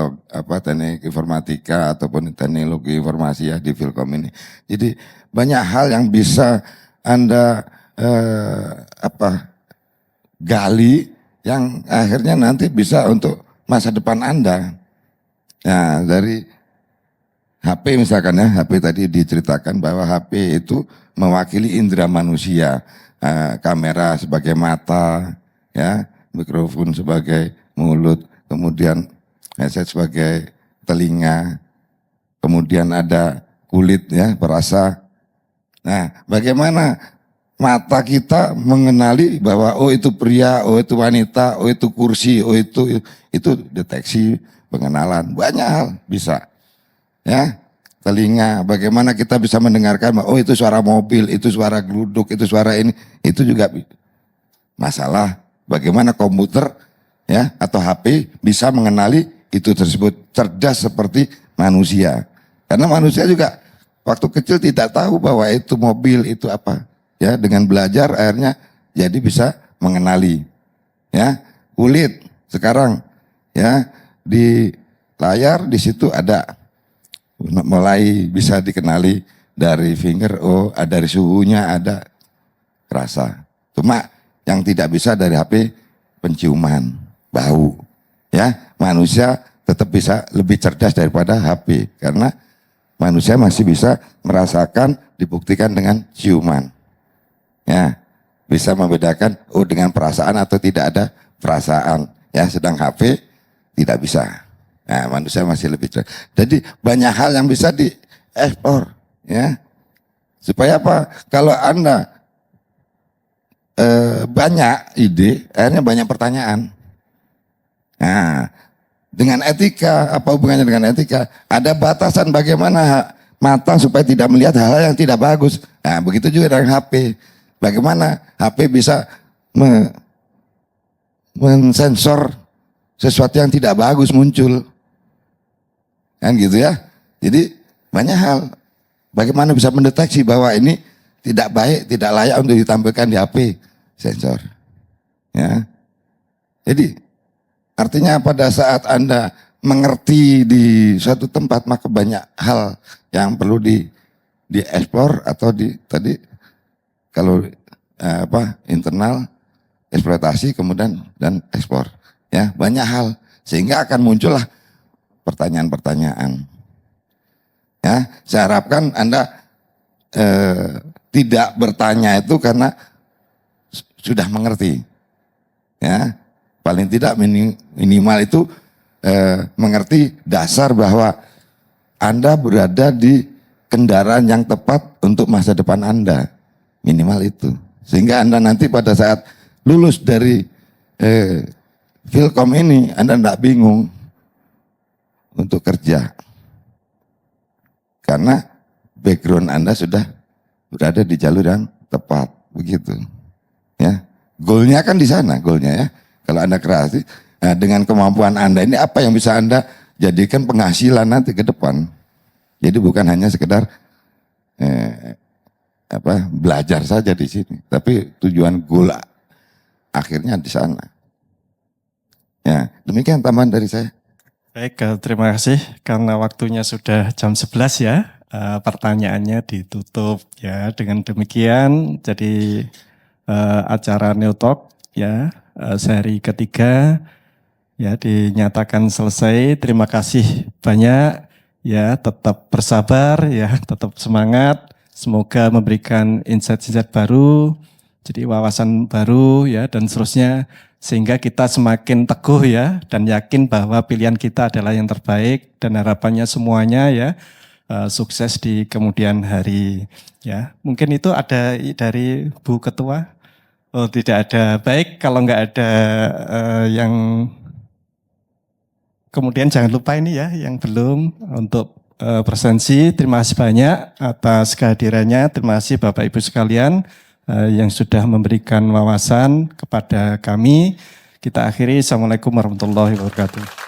informatika ataupun teknologi informasi ya di Filkom ini. Jadi banyak hal yang bisa Anda gali yang akhirnya nanti bisa untuk masa depan Anda. Nah, dari HP misalkan ya, HP tadi diceritakan bahwa HP itu mewakili indera manusia, kamera sebagai mata, ya, mikrofon sebagai mulut, kemudian headset sebagai telinga, kemudian ada kulit ya, perasa. Nah, bagaimana mata kita mengenali bahwa oh itu pria, oh itu wanita, oh itu kursi, oh itu deteksi pengenalan, banyak hal bisa. Ya, telinga, bagaimana kita bisa mendengarkan, oh itu suara mobil, itu suara geluduk, itu suara ini, itu juga masalah. Bagaimana komputer ya atau HP bisa mengenali itu tersebut, cerdas seperti manusia. Karena manusia juga waktu kecil tidak tahu bahwa itu mobil, itu apa. Ya, dengan belajar akhirnya jadi bisa mengenali. Ya, kulit sekarang ya di layar di situ ada mulai bisa dikenali dari finger, oh dari suhunya ada rasa. Cuma yang tidak bisa dari HP penciuman, bau. Ya, manusia tetap bisa lebih cerdas daripada HP karena manusia masih bisa merasakan, dibuktikan dengan ciuman. Ya, bisa membedakan oh dengan perasaan atau tidak ada perasaan. Ya, sedang HP tidak bisa. Nah, manusia masih lebih cerdas. Jadi banyak hal yang bisa diekspor, ya. Supaya apa? Kalau Anda banyak ide, akhirnya banyak pertanyaan. Nah, dengan etika, apa hubungannya dengan etika? Ada batasan bagaimana mata supaya tidak melihat hal-hal yang tidak bagus. Nah, begitu juga dengan HP. Bagaimana HP bisa mensensor sesuatu yang tidak bagus muncul. Kan gitu ya. Jadi banyak hal. Bagaimana bisa mendeteksi bahwa ini tidak baik, tidak layak untuk ditampilkan di HP sensor. Ya. Jadi artinya pada saat Anda mengerti di suatu tempat maka banyak hal yang perlu dieksplor atau tadi kalau internal eksploitasi kemudian dan ekspor. Ya, banyak hal sehingga akan muncullah pertanyaan-pertanyaan. Ya, saya harapkan Anda tidak bertanya itu karena sudah mengerti. Ya, Paling tidak minimal itu mengerti dasar bahwa Anda berada di kendaraan yang tepat untuk masa depan Anda. Minimal itu. Sehingga Anda nanti pada saat lulus dari Filkom ini, Anda tidak bingung untuk kerja. Karena background Anda sudah berada di jalur yang tepat. Begitu. Ya, goalnya kan di sana, goalnya ya. Kalau Anda kreatif, nah dengan kemampuan Anda ini apa yang bisa Anda jadikan penghasilan nanti ke depan. Jadi bukan hanya sekedar belajar saja di sini, tapi tujuan goal akhirnya di sana. Ya, demikian tambahan dari saya. Baik, terima kasih karena waktunya sudah jam 11 ya. Pertanyaannya ditutup ya. Dengan demikian jadi acara New Talk ya seri ketiga ya dinyatakan selesai. Terima kasih banyak ya, tetap bersabar ya, tetap semangat. Semoga memberikan insight-insight baru, jadi wawasan baru ya dan seterusnya sehingga kita semakin teguh ya dan yakin bahwa pilihan kita adalah yang terbaik dan harapannya semuanya ya sukses di kemudian hari ya. Mungkin itu ada dari Bu Ketua. Oh, tidak ada. Baik, kalau nggak ada yang kemudian jangan lupa ini ya yang belum untuk presensi. Terima kasih banyak atas kehadirannya. Terima kasih Bapak Ibu sekalian yang sudah memberikan wawasan kepada kami. Kita akhiri. Assalamualaikum warahmatullahi wabarakatuh.